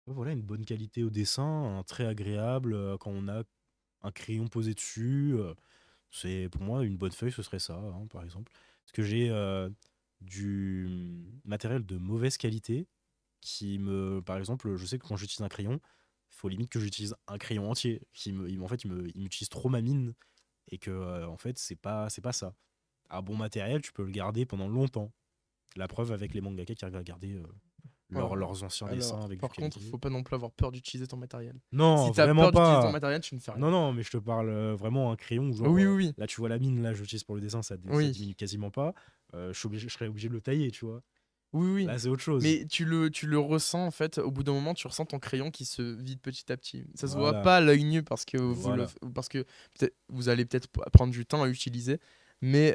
voilà, une bonne qualité au dessin, un trait agréable quand on a un crayon posé dessus. C'est pour moi une bonne feuille, ce serait ça, hein, par exemple. Parce que j'ai du matériel de mauvaise qualité par exemple, je sais que quand j'utilise un crayon, il faut limite que j'utilise un crayon entier. En fait, il m'utilise trop ma mine et que en fait, c'est pas ça. Un bon matériel, tu peux le garder pendant longtemps. La preuve avec les mangaka qui arrivent à garder leurs anciens dessins avec par du contre, qualité. faut pas non plus avoir peur d'utiliser ton matériel. Non, Si t'as vraiment peur d'utiliser pas. ton matériel, tu ne fais rien. Non, mais je te parle vraiment un crayon. Genre, Oui. là, tu vois la mine, là, j'utilise pour le dessin, ça Oui. diminue quasiment pas. Je serais obligé de le tailler, tu vois. Oui. Là, c'est autre chose. Mais tu le ressens en fait, au bout d'un moment, tu ressens ton crayon qui se vide petit à petit. Ça se Voilà. voit pas à l'œil nu parce que Voilà. parce que vous allez peut-être prendre du temps à l'utiliser, mais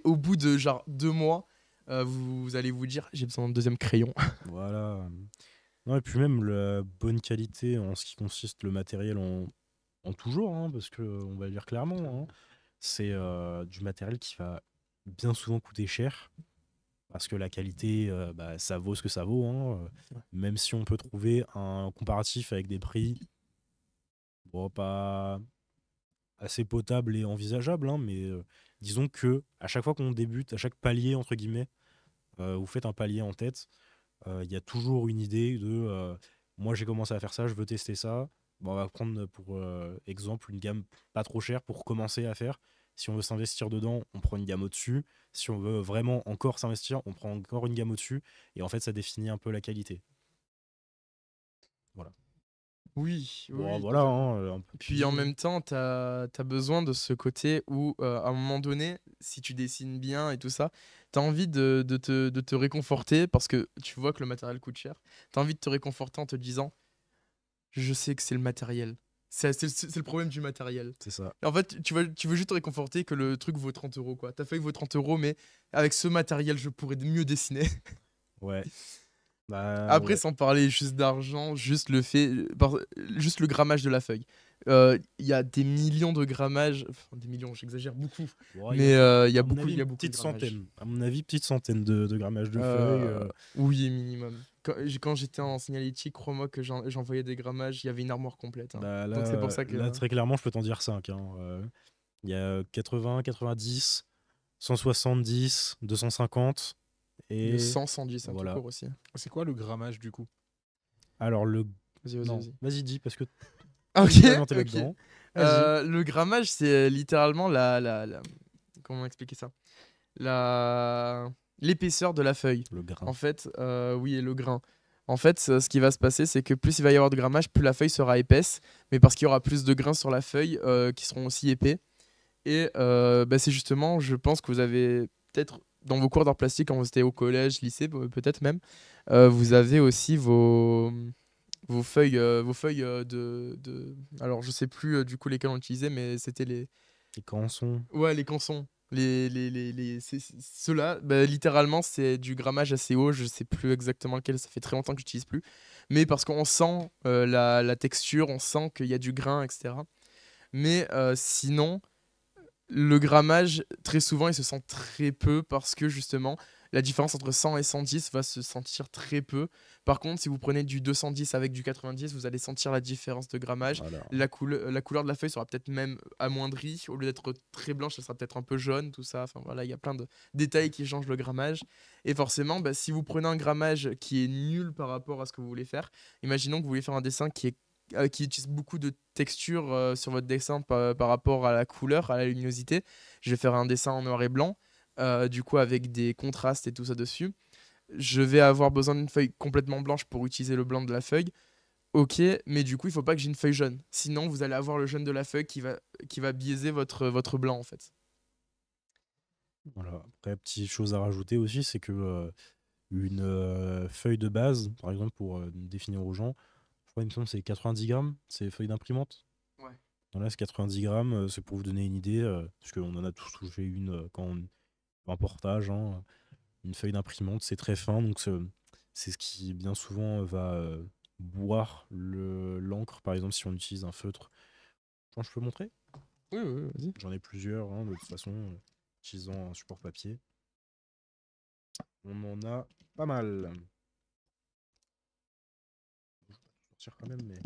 au bout de genre 2 mois, vous allez vous dire j'ai besoin d'un deuxième crayon. Voilà. Non, et puis même la bonne qualité en ce qui consiste le matériel en tout genre, hein, parce que on va le dire clairement, hein, c'est du matériel qui va bien souvent coûter cher. Parce que la qualité, bah, ça vaut ce que ça vaut. Hein, même si on peut trouver un comparatif avec des prix bon, pas assez potables et envisageables, hein, mais disons que à chaque fois qu'on débute, à chaque palier, entre guillemets, vous faites un palier en tête, il y a toujours une idée de moi j'ai commencé à faire ça, je veux tester ça. Bon, on va prendre pour exemple une gamme pas trop chère pour commencer à faire. Si on veut s'investir dedans, on prend une gamme au-dessus. Si on veut vraiment encore s'investir, on prend encore une gamme au-dessus. Et en fait, ça définit un peu la qualité. Voilà. Oui. Bon, oui, voilà. totalement. Un peu Puis en plus- même temps, tu as besoin de ce côté où, à un moment donné, si tu dessines bien et tout ça, tu as envie de te réconforter parce que tu vois que le matériel coûte cher. Tu as envie de te réconforter en te disant, je sais que c'est le matériel. C'est le problème du matériel. C'est ça. En fait, tu veux juste te réconforter que le truc vaut 30 euros. Ta feuille vaut 30 euros, mais avec ce matériel, je pourrais mieux dessiner. Ouais. Bah, Après, ouais. sans parler juste d'argent, juste juste le grammage de la feuille. Il y a des millions de grammages, enfin des millions, j'exagère beaucoup, Bon, mais il y a à mon beaucoup, avis, il y a une beaucoup de petite grammages. centaine. À mon avis, petite centaine de grammages de feuilles. Oui, minimum. Quand j'étais en signalétique, crois-moi que j'envoyais des grammages, il y avait une armoire complète. Hein. Bah, Donc c'est pour ça que. là, très clairement, je peux t'en dire 5. Il y a 80, 90, 170, 250 Le et 100, 110, un tout voilà. court aussi. C'est quoi le grammage du coup? Alors, Vas-y, non, vas-y. vas-y, dis, parce que Ah, ok, évidemment, t'es ok. là-dedans. Vas-y. Le grammage, c'est littéralement comment expliquer ça? L'épaisseur de la feuille. Le grain. En fait, oui, et le grain. En fait, ce qui va se passer, c'est que plus il va y avoir de grammage, plus la feuille sera épaisse, mais parce qu'il y aura plus de grains sur la feuille qui seront aussi épais. Et bah, c'est justement, je pense que vous avez peut-être dans vos cours d'art plastique, quand vous étiez au collège, lycée, peut-être même, vous avez aussi vos feuilles alors je sais plus du coup lesquelles on utilisait, mais c'était Et canson. ouais, les cançons. Ceux-là, bah, littéralement, c'est du grammage assez haut. Je sais plus exactement lequel, ça fait très longtemps que j'utilise plus. Mais parce qu'on sent la texture, on sent qu'il y a du grain, etc. Mais sinon, le grammage, très souvent, il se sent très peu parce que justement, la différence entre 100 et 110 va se sentir très peu. Par contre, si vous prenez du 210 avec du 90, vous allez sentir la différence de grammage. Voilà. La couleur de la feuille sera peut-être même amoindrie. Au lieu d'être très blanche, elle sera peut-être un peu jaune, tout ça. Enfin voilà, il y a plein de détails qui changent le grammage. Et forcément, bah, si vous prenez un grammage qui est nul par rapport à ce que vous voulez faire, imaginons que vous voulez faire un dessin qui utilise beaucoup de texture sur votre dessin par rapport à la couleur, à la luminosité. Je vais faire un dessin en noir et blanc, du coup avec des contrastes et tout ça dessus. Je vais avoir besoin d'une feuille complètement blanche pour utiliser le blanc de la feuille. Ok, mais du coup, il faut pas que j'ai une feuille jaune. Sinon, vous allez avoir le jaune de la feuille qui va biaiser votre blanc, en fait. Voilà. Après, petite chose à rajouter aussi, c'est que une feuille de base, par exemple, pour définir aux gens, je crois, il me semble que c'est 90 grammes, c'est feuille d'imprimante. Ouais. Voilà, c'est 90 grammes, c'est pour vous donner une idée, parce qu'on en a tous touché une quand on fait un portage, hein, une feuille d'imprimante, c'est très fin, donc c'est ce qui bien souvent va boire l'encre, par exemple, si on utilise un feutre. Je peux montrer? Oui, oui, vas-y. J'en ai plusieurs, hein, de toute façon, utilisant un support papier. On en a pas mal. Je vais pas tout sortir quand même, mais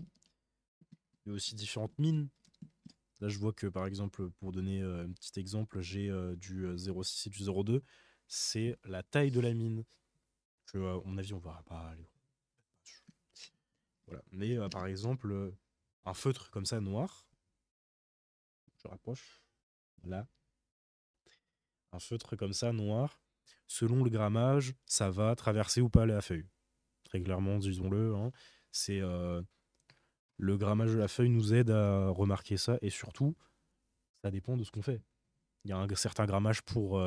il y a aussi différentes mines. Là, je vois que, par exemple, pour donner un petit exemple, j'ai du 0,6 et du 0,2. C'est la taille de la mine. Que, à mon avis, on va pas aller. Voilà. Mais par exemple, un feutre comme ça, noir. Je rapproche. Là. Un feutre comme ça, noir. Selon le grammage, ça va traverser ou pas la feuille. Très clairement, disons-le. Hein. C'est le grammage de la feuille nous aide à remarquer ça. Et surtout, ça dépend de ce qu'on fait. Il y a un certain grammage pour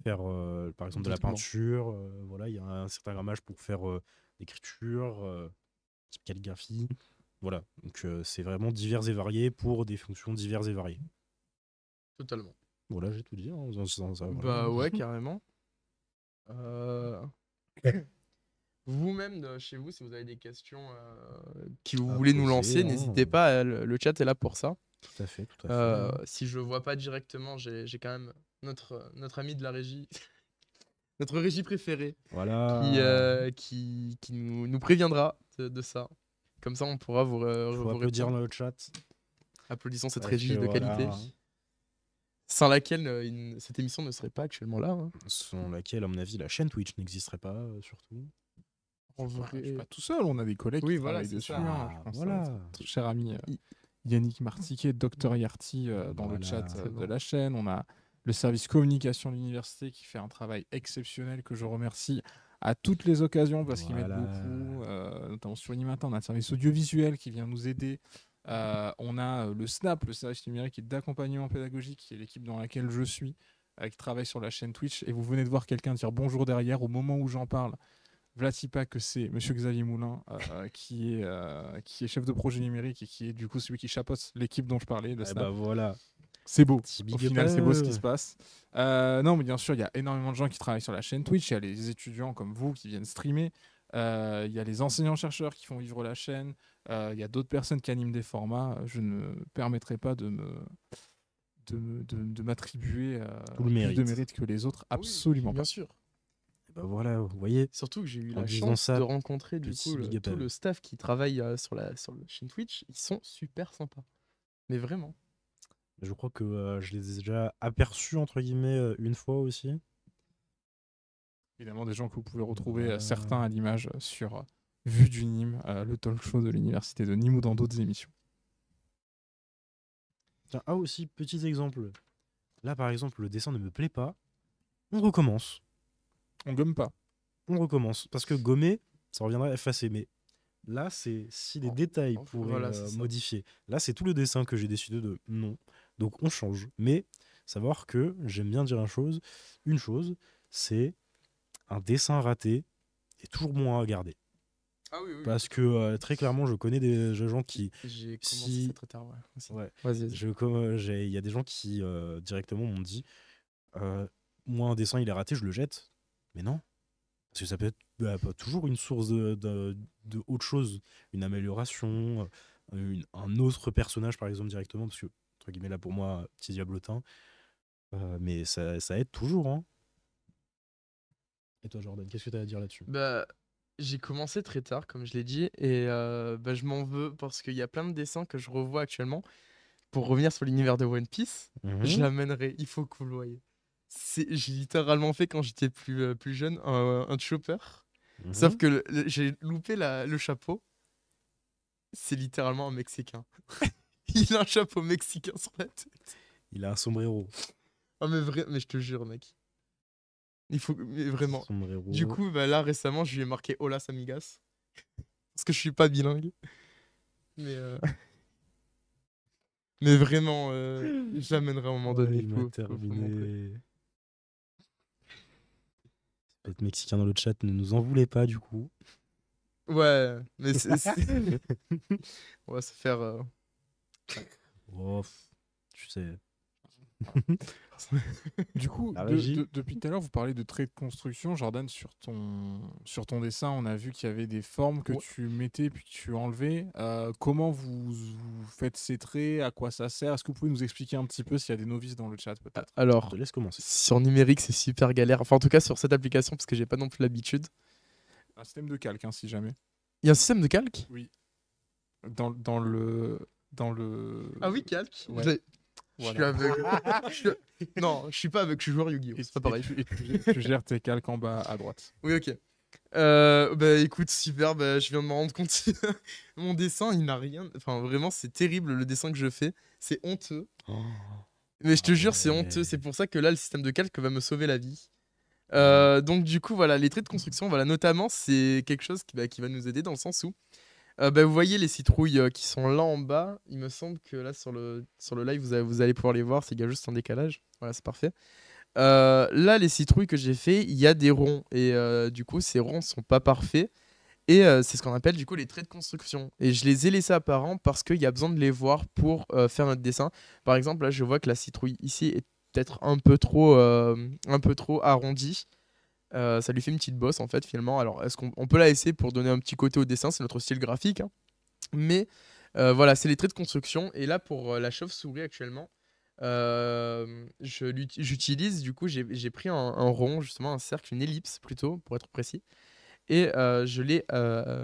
faire, par exemple, de la Exactement. peinture. Voilà, il y a un certain grammage pour faire l'écriture, calligraphie. Voilà, donc c'est vraiment divers et varié pour des fonctions diverses et variées. Totalement. Voilà, j'ai tout dit. Hein, voilà. Bah ouais, carrément. Euh, Vous-même, chez vous, si vous avez des questions que vous À voulez nous poser, lancer, hein. n'hésitez pas. Le chat est là pour ça. Tout à fait, tout à fait. Si je le vois pas directement, j'ai quand même notre ami de la régie, notre régie préférée, Voilà. qui nous préviendra de ça. Comme ça, on pourra vous Il faut applaudir répondre. dans le chat. Applaudissons cette Parce régie que de voilà, qualité, hein, sans laquelle cette émission ne serait pas actuellement là. Hein. sans laquelle, à mon avis, la chaîne Twitch n'existerait pas, surtout. En Je vrai. suis pas tout seul, on a des collègues Oui, qui voilà, travaillent c'est dessus. ça. Hein, Ah, je pense voilà. à notre cher ami I- Yannick Martiquet, Dr Yarty dans le Voilà. chat Très de bon. la chaîne. On a le service communication de l'université qui fait un travail exceptionnel que je remercie à toutes les occasions parce qu'ils Voilà. m'aident beaucoup, notamment sur Unimatin. On a le service audiovisuel qui vient nous aider. On a le SNAP, le service numérique et d'accompagnement pédagogique, qui est l'équipe dans laquelle je suis, qui travaille sur la chaîne Twitch. Et vous venez de voir quelqu'un dire bonjour derrière au moment où j'en parle. Vlati pas que c'est Monsieur Xavier Moulin qui est chef de projet numérique et qui est du coup celui qui chapeaute l'équipe dont je parlais, le Et Snap. bah voilà. C'est beau. Petit Au big up final, à c'est beau ce eux. qui se passe. Non, mais bien sûr, il y a énormément de gens qui travaillent sur la chaîne Twitch. Il y a les étudiants comme vous qui viennent streamer. Il y a les enseignants-chercheurs qui font vivre la chaîne. Il y a d'autres personnes qui animent des formats. Je ne me permettrai pas de m'attribuer Tout le plus mérite. de mérite que les autres. Absolument Bien pas. sûr. Et bah voilà, vous voyez. Surtout que j'ai eu En la disant chance ça, de rencontrer du petit coup big up à tout eux. le staff qui travaille sur le chaîne Twitch. Ils sont super sympas. Mais vraiment. Je crois que je les ai déjà aperçus, entre guillemets, une fois aussi. Évidemment, des gens que vous pouvez retrouver Voilà. certains à l'image sur vu du Nîmes, le talk show de l'université de Nîmes ou dans d'autres émissions. Tiens, ah aussi, petit exemple. Là, par exemple, le dessin ne me plaît pas. On recommence. On gomme pas. On recommence. Parce que gommer, ça reviendra à effacer. Mais là, c'est si les détails pourraient voilà, c'est ça. modifier. Là, c'est tout le dessin que j'ai décidé de non. Donc, on change. Mais savoir que j'aime bien dire une chose, c'est un dessin raté est toujours bon à regarder. Ah oui. Parce que très clairement, je connais des gens qui. J'ai commencé Si- ça très tard, ouais. aussi. Ouais. Vas-y. Il y a des gens qui directement m'ont dit moi, un dessin, il est raté, je le jette. Mais non. Parce que ça peut être pas toujours une source de autre chose, une amélioration, un autre personnage, par exemple, directement. Parce que, entre guillemets, là, pour moi, petit diablotin. Mais ça aide toujours. Hein. Et toi, Jordan, qu'est-ce que tu as à dire là-dessus? Bah, j'ai commencé très tard, comme je l'ai dit, et bah, je m'en veux parce qu'il y a plein de dessins que je revois actuellement. Pour revenir sur l'univers de One Piece, je Mhm. l'amènerai, il faut que vous le voyez. J'ai littéralement fait quand j'étais plus jeune un chopper, sauf Mhm. que j'ai loupé le chapeau. C'est littéralement un Mexicain. Il a un chapeau mexicain sur la tête. Il a un sombrero. Ah mais je te jure mec. Mais vraiment. Sombrero. Du coup bah, là récemment je lui ai marqué Hola amigas parce que je suis pas bilingue. Mais mais vraiment j'amènerai à un moment donné. Il m'a Faut montrer. terminé. Peut-être mexicain dans le chat, ne nous en voulez pas du coup. Ouais, mais on va se faire. Oh, tu sais. Du coup, La régie. depuis tout à l'heure, vous parlez de traits de construction. Jordan, sur ton dessin, on a vu qu'il y avait des formes que Ouais. tu mettais puis que tu enlevais. Comment vous faites ces traits? À quoi ça sert? Est-ce que vous pouvez nous expliquer un petit peu s'il y a des novices dans le chat, peut-être? Je Alors, te laisse commencer. sur numérique, c'est super galère. Enfin, en tout cas, sur cette application, parce que j'ai pas non plus l'habitude. Un système de calque, hein, si jamais. Il y a un système de calque? Oui. Dans le... Ah oui, calque. Ouais. Je suis Voilà. aveugle. Non, je suis pas aveugle, je suis joueur Yu-Gi-Oh! C'est pas pareil. Tu gères tes calques en bas à droite. Oui, ok. Bah écoute, super, bah, je viens de me rendre compte. Mon dessin, il n'a rien. Enfin, vraiment, c'est terrible le dessin que je fais. C'est honteux. Mais je te jure, c'est honteux. C'est pour ça que là, le système de calque va me sauver la vie. Donc du coup, voilà, les traits de construction, voilà, notamment, c'est quelque chose qui va nous aider dans le sens où, bah, vous voyez les citrouilles qui sont là en bas. Il me semble que là, sur le live, vous allez pouvoir les voir. Il y a juste un décalage. Voilà, c'est parfait. Là, les citrouilles que j'ai fait, il y a des ronds. Et du coup, ces ronds sont pas parfaits. Et c'est ce qu'on appelle du coup les traits de construction. Et je les ai laissés apparents parce qu'il y a besoin de les voir pour faire notre dessin. Par exemple, là, je vois que la citrouille ici est peut-être un peu trop arrondie. Ça lui fait une petite bosse en fait finalement. Alors, est-ce qu'on peut la laisser pour donner un petit côté au dessin? C'est notre style graphique. Hein. Mais voilà, c'est les traits de construction. Et là, pour la chauve-souris actuellement, j'utilise, du coup, j'ai pris un rond, justement, un cercle, une ellipse plutôt, pour être précis. Et je l'ai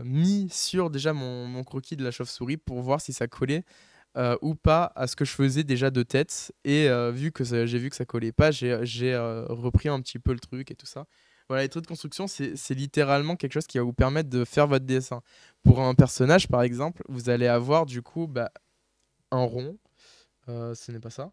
mis sur déjà mon croquis de la chauve-souris pour voir si ça collait ou pas à ce que je faisais déjà de tête. Et j'ai vu que ça collait pas, j'ai repris un petit peu le truc et tout ça. Voilà, les traits de construction, c'est littéralement quelque chose qui va vous permettre de faire votre dessin. Pour un personnage, par exemple, vous allez avoir du coup un rond. Ce n'est pas ça.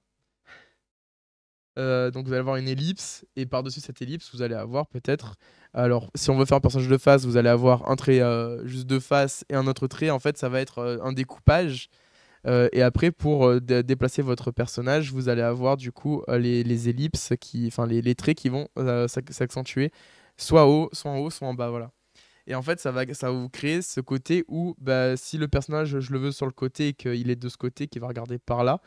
Donc vous allez avoir une ellipse et par-dessus cette ellipse vous allez avoir peut-être, alors si on veut faire un personnage de face, vous allez avoir un trait juste de face et un autre trait, en fait ça va être un découpage. Et après pour déplacer votre personnage vous allez avoir du coup les ellipses enfin les traits qui vont s'accentuer soit en haut soit en bas, voilà. Et en fait ça va vous créer ce côté où bah, si le personnage je le veux sur le côté et qu'il est de ce côté, qui va regarder par là,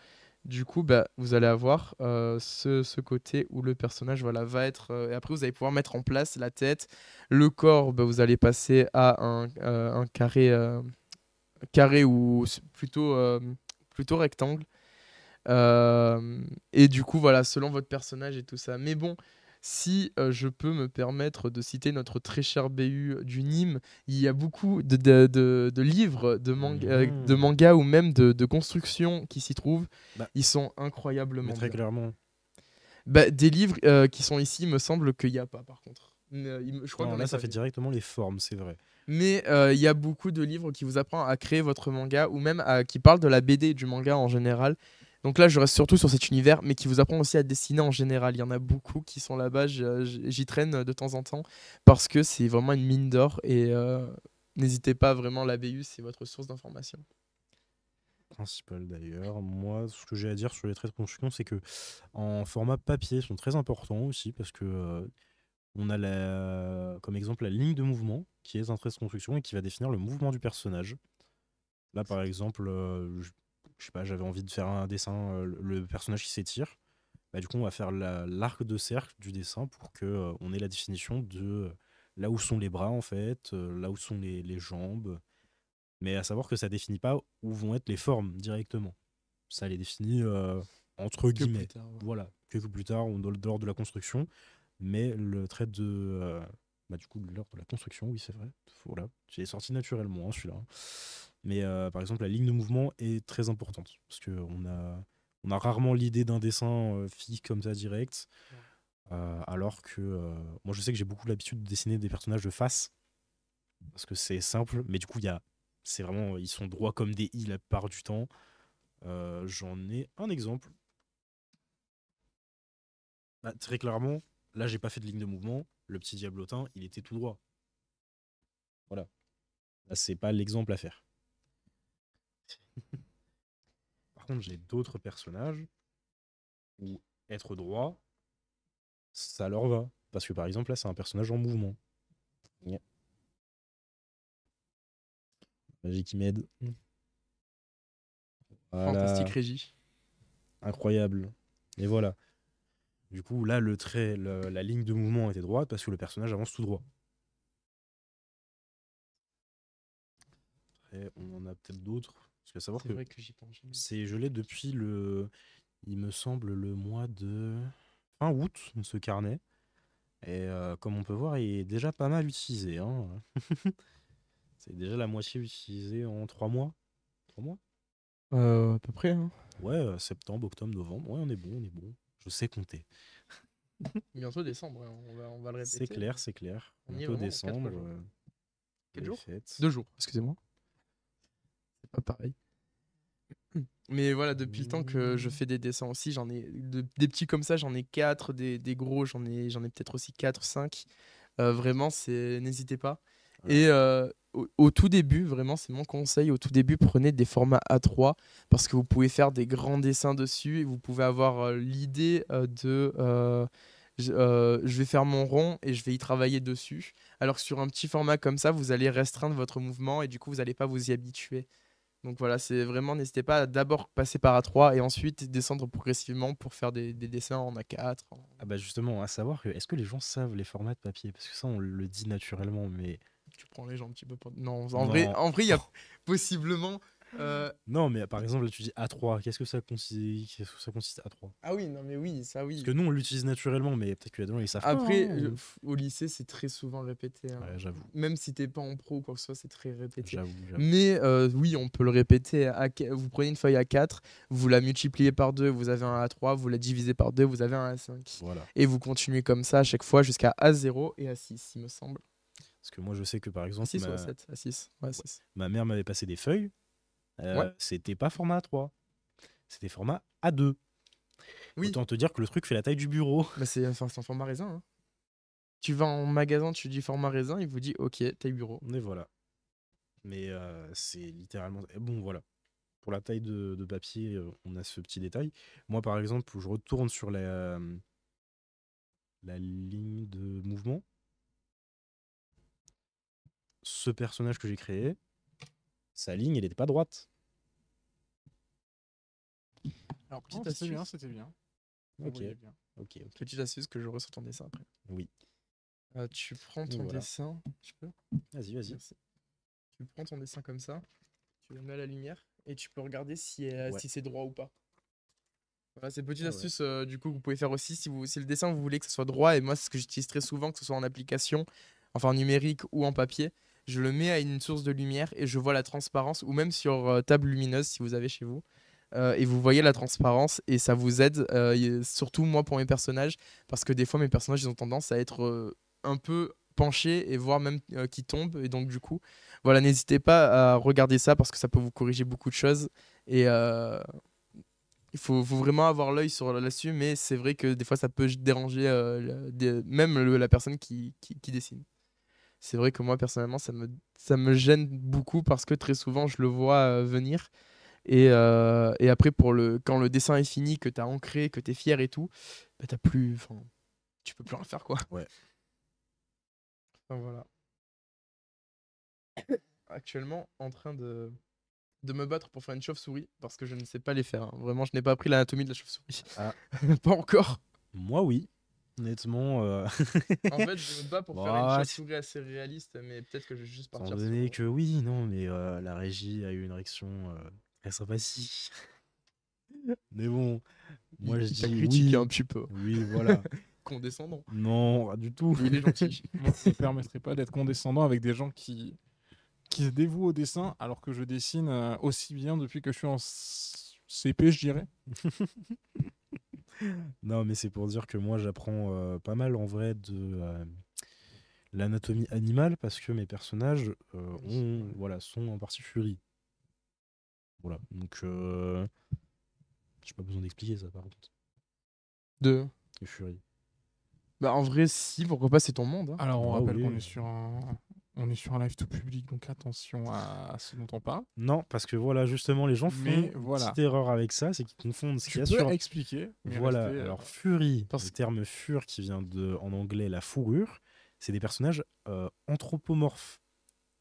du coup, bah, vous allez avoir ce côté où le personnage voilà, va être. Et après, vous allez pouvoir mettre en place la tête. Le corps, bah, vous allez passer à un carré ou plutôt rectangle. Et du coup, voilà, selon votre personnage et tout ça. Mais bon, si je peux me permettre de citer notre très cher BU du Nîmes, il y a beaucoup de livres, de mangas ou même de constructions qui s'y trouvent. Bah, Ils sont incroyablement Mais très bien. clairement. Bah, des livres qui sont ici, il me semble qu'il n'y a pas par contre. Je crois Non, qu'on là, a ça pas fait vu. directement les formes, c'est vrai. Mais il y a beaucoup de livres qui vous apprennent à créer votre manga ou même qui parlent de la BD et du manga en général. Donc là, je reste surtout sur cet univers, mais qui vous apprend aussi à dessiner en général. Il y en a beaucoup qui sont là-bas, j'y traîne de temps en temps parce que c'est vraiment une mine d'or et n'hésitez pas vraiment, l'ABU, c'est votre source d'information. Principal d'ailleurs. Moi, ce que j'ai à dire sur les traits de construction, c'est que en format papier, ils sont très importants aussi parce que on a comme exemple la ligne de mouvement qui est un trait de construction et qui va définir le mouvement du personnage. Là, par exemple, je sais pas, j'avais envie de faire un dessin, le personnage qui s'étire. Bah, du coup, on va faire l'arc de cercle du dessin pour que on ait la définition de là où sont les bras en fait, là où sont les jambes. Mais à savoir que ça définit pas où vont être les formes directement. Ça les définit entre Que plus guillemets. tard, ouais. Voilà, quelques plus tard, lors de la construction. Mais le trait de. Bah, du coup, lors de la construction, oui, c'est vrai. Voilà, j'ai sorti naturellement celui-là. Mais par exemple, la ligne de mouvement est très importante. Parce qu'on a rarement l'idée d'un dessin fixe comme ça direct. Alors que moi, je sais que j'ai beaucoup l'habitude de dessiner des personnages de face. Parce que c'est simple. Mais du coup, c'est vraiment, ils sont droits comme des i la plupart du temps. J'en ai un exemple. Bah, très clairement, là, j'ai pas fait de ligne de mouvement. Le petit diablotin, il était tout droit. Voilà. Là, c'est pas l'exemple à faire. Par contre, j'ai d'autres personnages où être droit, ça leur va. Parce que par exemple, là, c'est un personnage en mouvement. Yeah. Magie qui m'aide. Voilà. Fantastique régie. Incroyable. Et voilà. Du coup, là, la ligne de mouvement était droite parce que le personnage avance tout droit. Après, on en a peut-être d'autres. Parce qu'à savoir C'est que vrai que j'y pense jamais. je l'ai depuis il me semble, le mois de fin août, ce carnet. Et comme on peut voir, il est déjà pas mal utilisé, hein. C'est déjà la moitié utilisée en 3 mois. 3 mois? À peu près, hein. Ouais, septembre, octobre, novembre. Ouais, on est bon, on est bon. Je sais compter. Bientôt décembre, hein, on va le répéter. C'est clair, c'est clair. On y est Bientôt vraiment dans 4 décembre. jours. 4 les jours fêtes. 2 jours, excusez-moi. C'est pas pareil. Mais voilà, depuis le temps que je fais des dessins aussi, j'en ai des petits comme ça, j'en ai 4, des gros, j'en ai peut-être aussi 4, 5. Vraiment, n'hésitez pas. Ouais. Et au tout début, vraiment, c'est mon conseil, au tout début, prenez des formats A3 parce que vous pouvez faire des grands dessins dessus et vous pouvez avoir l'idée je vais faire mon rond et je vais y travailler dessus. Alors que sur un petit format comme ça, vous allez restreindre votre mouvement et du coup, vous n'allez pas vous y habituer. Donc voilà, c'est vraiment, n'hésitez pas à d'abord passer par A3 et ensuite descendre progressivement pour faire des dessins en A4. Ah bah justement, à savoir que est-ce que les gens savent les formats de papier? Parce que ça, on le dit naturellement, mais Tu prends les gens un petit peu pour... Non, non. en vrai, il y a possiblement... Non, mais par exemple, là, tu dis A3. Qu'est-ce que ça consiste A3? Ah oui, non mais oui, ça Parce oui. que nous, on l'utilise naturellement, mais peut-être qu'il y a des gens, ils savent pas. Après, Hein. au lycée, c'est très souvent répété, hein. Ouais, j'avoue. Même si t'es pas en pro ou quoi que ce soit, c'est très répété. J'avoue. Mais oui, on peut le répéter. Vous prenez une feuille A4, vous la multipliez par 2, vous avez un A3, vous la divisez par 2, vous avez un A5. Voilà. Et vous continuez comme ça à chaque fois jusqu'à A0 et A6, il me semble. Parce que moi, je sais que par exemple, A6 ou A7 A6. Ouais, 6. ma mère m'avait passé des feuilles. Ouais. C'était pas format A3. C'était format A2. Oui. Autant te dire que le truc fait la taille du bureau. Bah c'est un format raisin, hein. Tu vas en magasin, tu dis format raisin, il vous dit ok, taille bureau. Et voilà. Mais c'est littéralement. Bon, voilà. Pour la taille de papier, on a ce petit détail. Moi, par exemple, je retourne sur la ligne de mouvement. Ce personnage que j'ai créé, sa ligne, elle n'était pas droite. Alors, Non, c'était bien, c'était bien. On Ok. voyait bien. Ok. Petite astuce que j'aurai sur ton dessin après. Oui. Tu prends ton Voilà. dessin. Tu peux Vas-y. Merci. Tu prends ton dessin comme ça, tu le mets à la lumière et tu peux regarder si c'est droit ou pas. Voilà, c'est une petite astuce du coup que vous pouvez faire aussi si le dessin vous voulez que ce soit droit, et moi c'est ce que j'utilise très souvent, que ce soit en application, enfin en numérique ou en papier. Je le mets à une source de lumière et je vois la transparence, ou même sur table lumineuse si vous avez chez vous. Et vous voyez la transparence et ça vous aide, surtout moi pour mes personnages, parce que des fois mes personnages ils ont tendance à être un peu pencher et voir même qui tombe. Et donc du coup, voilà, n'hésitez pas à regarder ça parce que ça peut vous corriger beaucoup de choses. Et il faut vraiment avoir l'œil là-dessus, mais c'est vrai que des fois ça peut déranger même la personne qui dessine. C'est vrai que moi personnellement ça me gêne beaucoup parce que très souvent je le vois venir. Et après, quand le dessin est fini, que tu as ancré, que tu es fier et tout, bah, tu peux plus rien faire, quoi. Ouais. Enfin, voilà. Actuellement, en train de me battre pour faire une chauve-souris parce que je ne sais pas les faire, hein. Vraiment, je n'ai pas appris l'anatomie de la chauve-souris. Ah. Pas encore. Moi, oui. Honnêtement, En fait, je me bats pour faire une Bah, chauve-souris assez réaliste, mais peut-être que je vais juste étant partir donné sur. que oui, non, mais la régie a eu une réaction très sympathique. Mais bon, moi je Il t'a dis critiqué oui. un petit peu. Oui, voilà. Condescendant. Non, pas du tout. Il est gentil. Moi, je ne me permettrai pas d'être condescendant avec des gens qui se dévouent au dessin alors que je dessine aussi bien depuis que je suis en CP, je dirais. Non, mais c'est pour dire que moi j'apprends pas mal en vrai de l'anatomie animale parce que mes personnages sont en partie furies. Voilà, donc j'ai pas besoin d'expliquer ça par contre. De. Les furies. Bah, en vrai, si, pourquoi pas, c'est ton monde, hein. Alors, on Ah rappelle oui. qu'on est sur un live tout public, donc attention à ce dont on parle. Non, parce que voilà, justement, les gens font Mais une voilà. petite erreur avec ça, c'est qu'ils confondent ce Tu qu'il y a peux sur. expliquer. Mais Voilà, rester, alors furie, parce- le terme fure qui vient en anglais la fourrure, c'est des personnages anthropomorphes.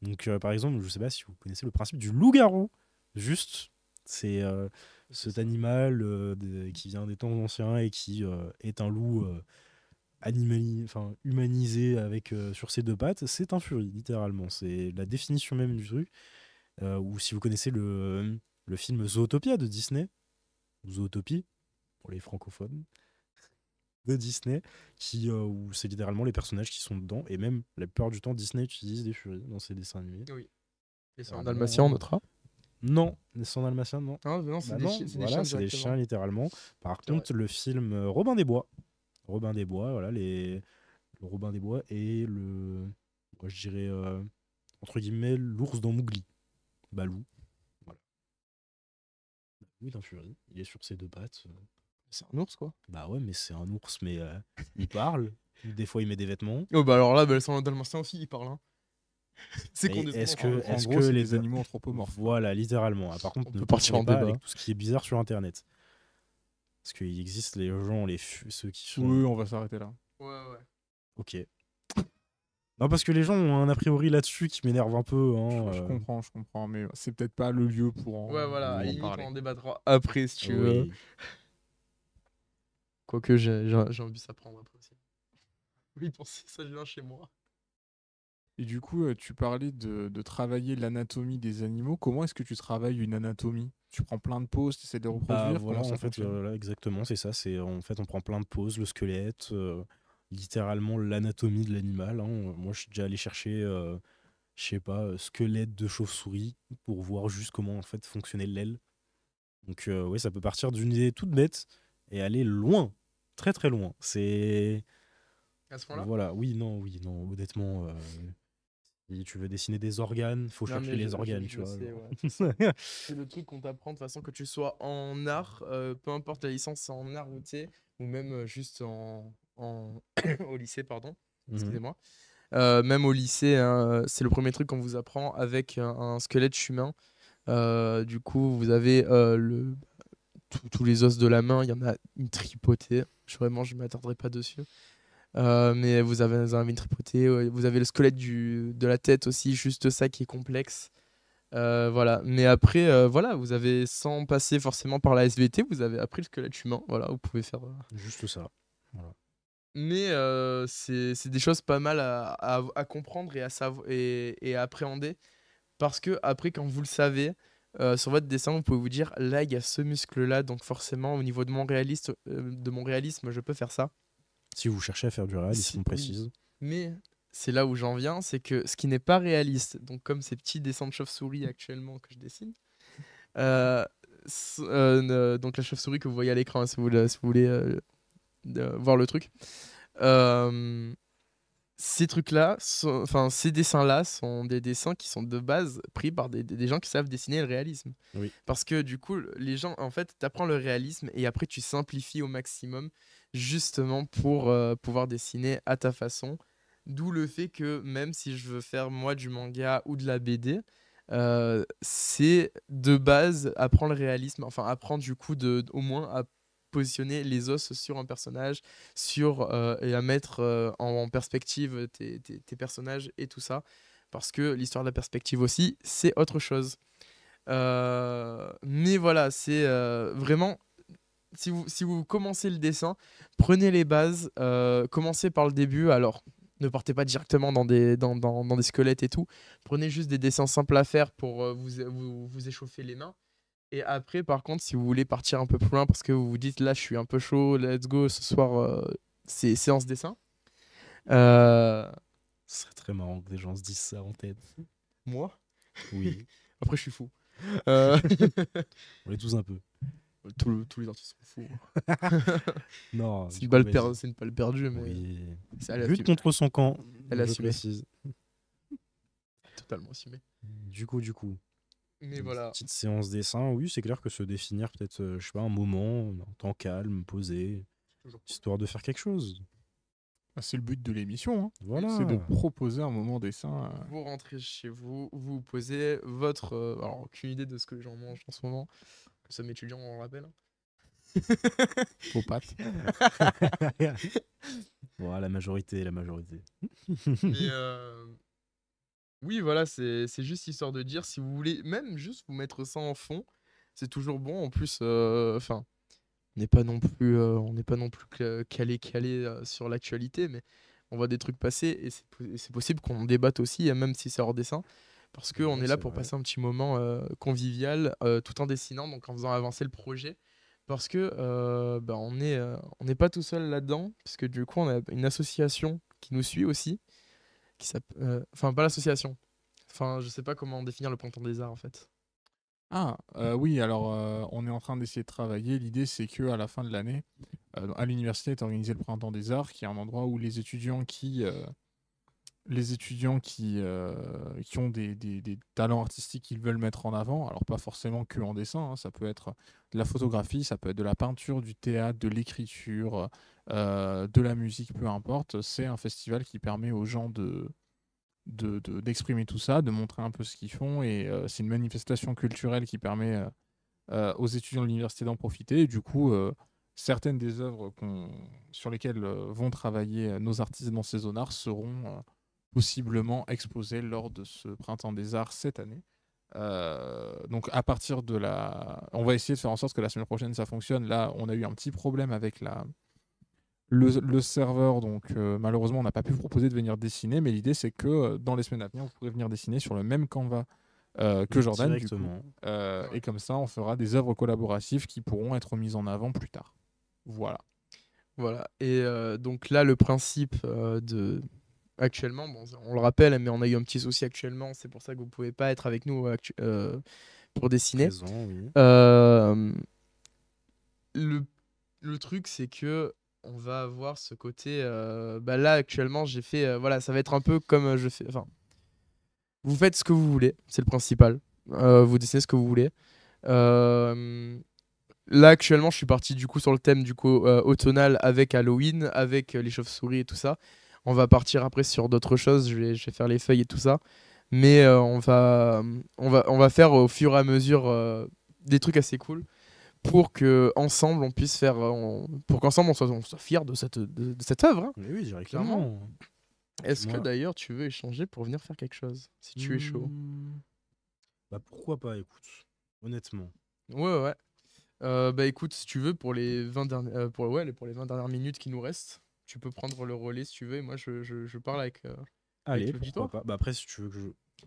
Donc par exemple, je sais pas si vous connaissez le principe du loup-garou. Juste, c'est cet animal qui vient des temps anciens et qui est un loup humanisé avec sur ses deux pattes. C'est un furie, littéralement. C'est la définition même du truc. Ou si vous connaissez le film Zootopia de Disney, ou Zootopie pour les francophones de Disney, où c'est littéralement les personnages qui sont dedans, et même la plupart du temps Disney utilise des furies dans ses dessins animés. Oui. Et c'est Ah un non. dalmatien, on notera. Non, les sans dalmatiens, non. Non, c'est Bah des non, chiens, c'est des voilà, chiens c'est des directement. chiens littéralement. Par C'est contre, le film Robin des Bois. Robin des Bois, voilà, le Robin des Bois et moi je dirais, entre guillemets, l'ours dans Mowgli. Balou. Voilà. Balou est un furie, il est sur ses deux pattes. C'est un ours, quoi. Bah ouais, mais c'est un ours, mais il parle. Des fois, il met des vêtements. Oh, bah alors là, le dalmatien aussi, il parle, hein. C'est Et condescendant. est-ce que, En est-ce gros, que c'est les des animaux anthropomorphes. Voilà, littéralement. Ah, par contre, On ne peut partir en confondez pas débat. avec tout ce qui est bizarre sur Internet. Parce qu'il existe les gens, ceux qui sont. Oui, on va s'arrêter là. Ouais. Ok. Non, parce que les gens ont un a priori là-dessus qui m'énerve un peu. Hein, Je comprends, mais c'est peut-être pas le lieu pour en, Ouais, voilà, à en la limite, parler. on en débattra après si tu veux. Oui. Quoique, j'ai envie de s'apprendre après aussi. Oui, pour ça vient chez moi. Et du coup, tu parlais de travailler l'anatomie des animaux. Comment est-ce que tu travailles une anatomie? Tu prends plein de pauses, tu essaies de Bah reproduire? voilà, Comment ça en fait, fonctionne? là, exactement, c'est ça. En fait, on prend plein de poses, le squelette, littéralement l'anatomie de l'animal. Hein. Moi, je suis déjà allé chercher, je sais pas, squelette de chauve-souris pour voir juste comment en fait fonctionnait l'aile. Donc, ouais, ça peut partir d'une idée toute bête et aller loin, très très loin. C'est. À ce point-là? Voilà, oui, non, honnêtement. Si tu veux dessiner des organes, faut Non, chercher mais les organes, tu je vois. sais, genre. ouais. C'est le truc qu'on t'apprend de toute façon que tu sois en art, peu importe la licence, c'est en art ou tu sais, ou même juste au lycée, pardon, Mhm. excusez-moi. Même au lycée, hein, c'est le premier truc qu'on vous apprend avec un squelette humain. Du coup, vous avez tous les os de la main, il y en a une tripotée. Vraiment, je ne m'attarderai pas dessus. Mais vous avez une tripotée, vous avez le squelette de la tête aussi, juste ça qui est complexe. Voilà. Mais après, voilà, vous avez, sans passer forcément par la SVT, vous avez appris le squelette humain. Voilà, vous pouvez faire. Juste ça. Voilà. Mais c'est des choses pas mal à comprendre et et à appréhender. Parce que après, quand vous le savez, sur votre dessin, vous pouvez vous dire, là, il y a ce muscle-là, donc forcément, au niveau de mon réalisme, je peux faire ça. Si vous cherchez à faire du réalisme, Si- on oui. précise. Mais c'est là où j'en viens, c'est que ce qui n'est pas réaliste, donc comme ces petits dessins de chauve-souris actuellement que je dessine, donc la chauve-souris que vous voyez à l'écran, hein, si vous voulez voir le truc, euh, ces trucs-là, enfin ces dessins-là sont des dessins qui sont de base pris par des gens qui savent dessiner le réalisme. Oui. Parce que du coup, les gens, en fait, t'apprends le réalisme et après tu simplifies au maximum justement pour pouvoir dessiner à ta façon. D'où le fait que même si je veux faire moi du manga ou de la BD, c'est de base apprendre le réalisme, enfin apprendre du coup au moins à positionner les os sur un personnage, et à mettre en perspective tes personnages et tout ça. Parce que l'histoire de la perspective aussi, c'est autre chose. Mais voilà, c'est vraiment, si vous commencez le dessin, prenez les bases, commencez par le début. Alors, ne partez pas directement dans des squelettes et tout. Prenez juste des dessins simples à faire pour vous échauffer les mains. Et après, par contre, si vous voulez partir un peu plus loin parce que vous vous dites là, je suis un peu chaud, let's go, ce soir, c'est séance dessin. Euh, Ce serait très marrant que des gens se disent ça en tête. Moi Oui, Après, je suis fou. Euh, on est tous un peu. tous les artistes sont fous. Non, C'est du une coup, balle, vas-y. c'est une balle perdue, mais Oui. elle a Lutte assumé. contre son camp, Elle a je assumé. précise. Totalement assumé. Du coup. Mais Une voilà. petite séance dessin, oui, c'est clair que se définir peut-être, je sais pas, un moment, un temps calme, posé, histoire de faire quelque chose. Ah, c'est le but de l'émission, hein. Voilà. C'est de proposer un moment dessin. Vous rentrez chez vous, vous posez votre. Alors, aucune idée de ce que les gens mangent en ce moment. Nous sommes étudiants, on le rappelle. Aux pattes. Voilà, la majorité. Mais oui, voilà, c'est juste histoire de dire si vous voulez même juste vous mettre ça en fond, c'est toujours bon. En plus, enfin, on n'est pas non plus calé sur l'actualité, mais on voit des trucs passer et c'est possible qu'on en débatte aussi, même si c'est hors dessin, parce qu'on Ouais, est là c'est pour vrai. passer un petit moment convivial, tout en dessinant, donc en faisant avancer le projet. Parce que bah, on n'est pas tout seul là-dedans, puisque du coup on a une association qui nous suit aussi, enfin pas l'association, enfin je sais pas comment définir le Printemps des Arts en fait. Ah, oui, alors on est en train d'essayer de travailler. L'idée, c'est que à la fin de l'année, à l'université est organisé le Printemps des Arts, qui est un endroit où les étudiants qui ont des talents artistiques qu'ils veulent mettre en avant, alors pas forcément que en dessin, hein, ça peut être de la photographie, ça peut être de la peinture, du théâtre, de l'écriture, de la musique, peu importe. C'est un festival qui permet aux gens d'exprimer tout ça, de montrer un peu ce qu'ils font, et c'est une manifestation culturelle qui permet aux étudiants de l'université d'en profiter. Et du coup, certaines des œuvres sur lesquelles vont travailler nos artistes dans ces zones arts seront possiblement exposées lors de ce Printemps des Arts cette année. Donc à partir de on va essayer de faire en sorte que la semaine prochaine ça fonctionne. Là, on a eu un petit problème avec le serveur, donc malheureusement on n'a pas pu vous proposer de venir dessiner, mais l'idée c'est que dans les semaines à venir vous pourrez venir dessiner sur le même Canva que Jordan du coup. Directement. Et comme ça on fera des œuvres collaboratives qui pourront être mises en avant plus tard. Voilà. Voilà. Et donc là, le principe actuellement, bon, on le rappelle, mais on a eu un petit souci actuellement, c'est pour ça que vous pouvez pas être avec nous pour dessiner. Présent, oui. Euh, le truc, c'est que on va avoir ce côté. Bah là, actuellement, j'ai fait. Voilà, ça va être un peu comme je fais. Enfin, vous faites ce que vous voulez, c'est le principal. Vous dessinez ce que vous voulez. Là, actuellement, je suis parti du coup sur le thème du coup automnal avec Halloween, avec les chauves-souris et tout ça. On va partir après sur d'autres choses. Je vais faire les feuilles et tout ça. Mais on va faire au fur et à mesure des trucs assez cool pour que ensemble on puisse faire, pour qu'ensemble on soit fiers de cette œuvre, hein. Mais oui, directement. Est-ce que Moi- d'ailleurs tu veux échanger pour venir faire quelque chose si tu es chaud? Bah pourquoi pas, écoute. Honnêtement. Ouais, ouais. Bah écoute, si tu veux, pour les 20 dernières, pour les 20 dernières minutes qui nous restent, tu peux prendre le relais si tu veux, et moi je parle avec Allez, pourquoi l'auditoire. pas. Bah après, si tu veux que je.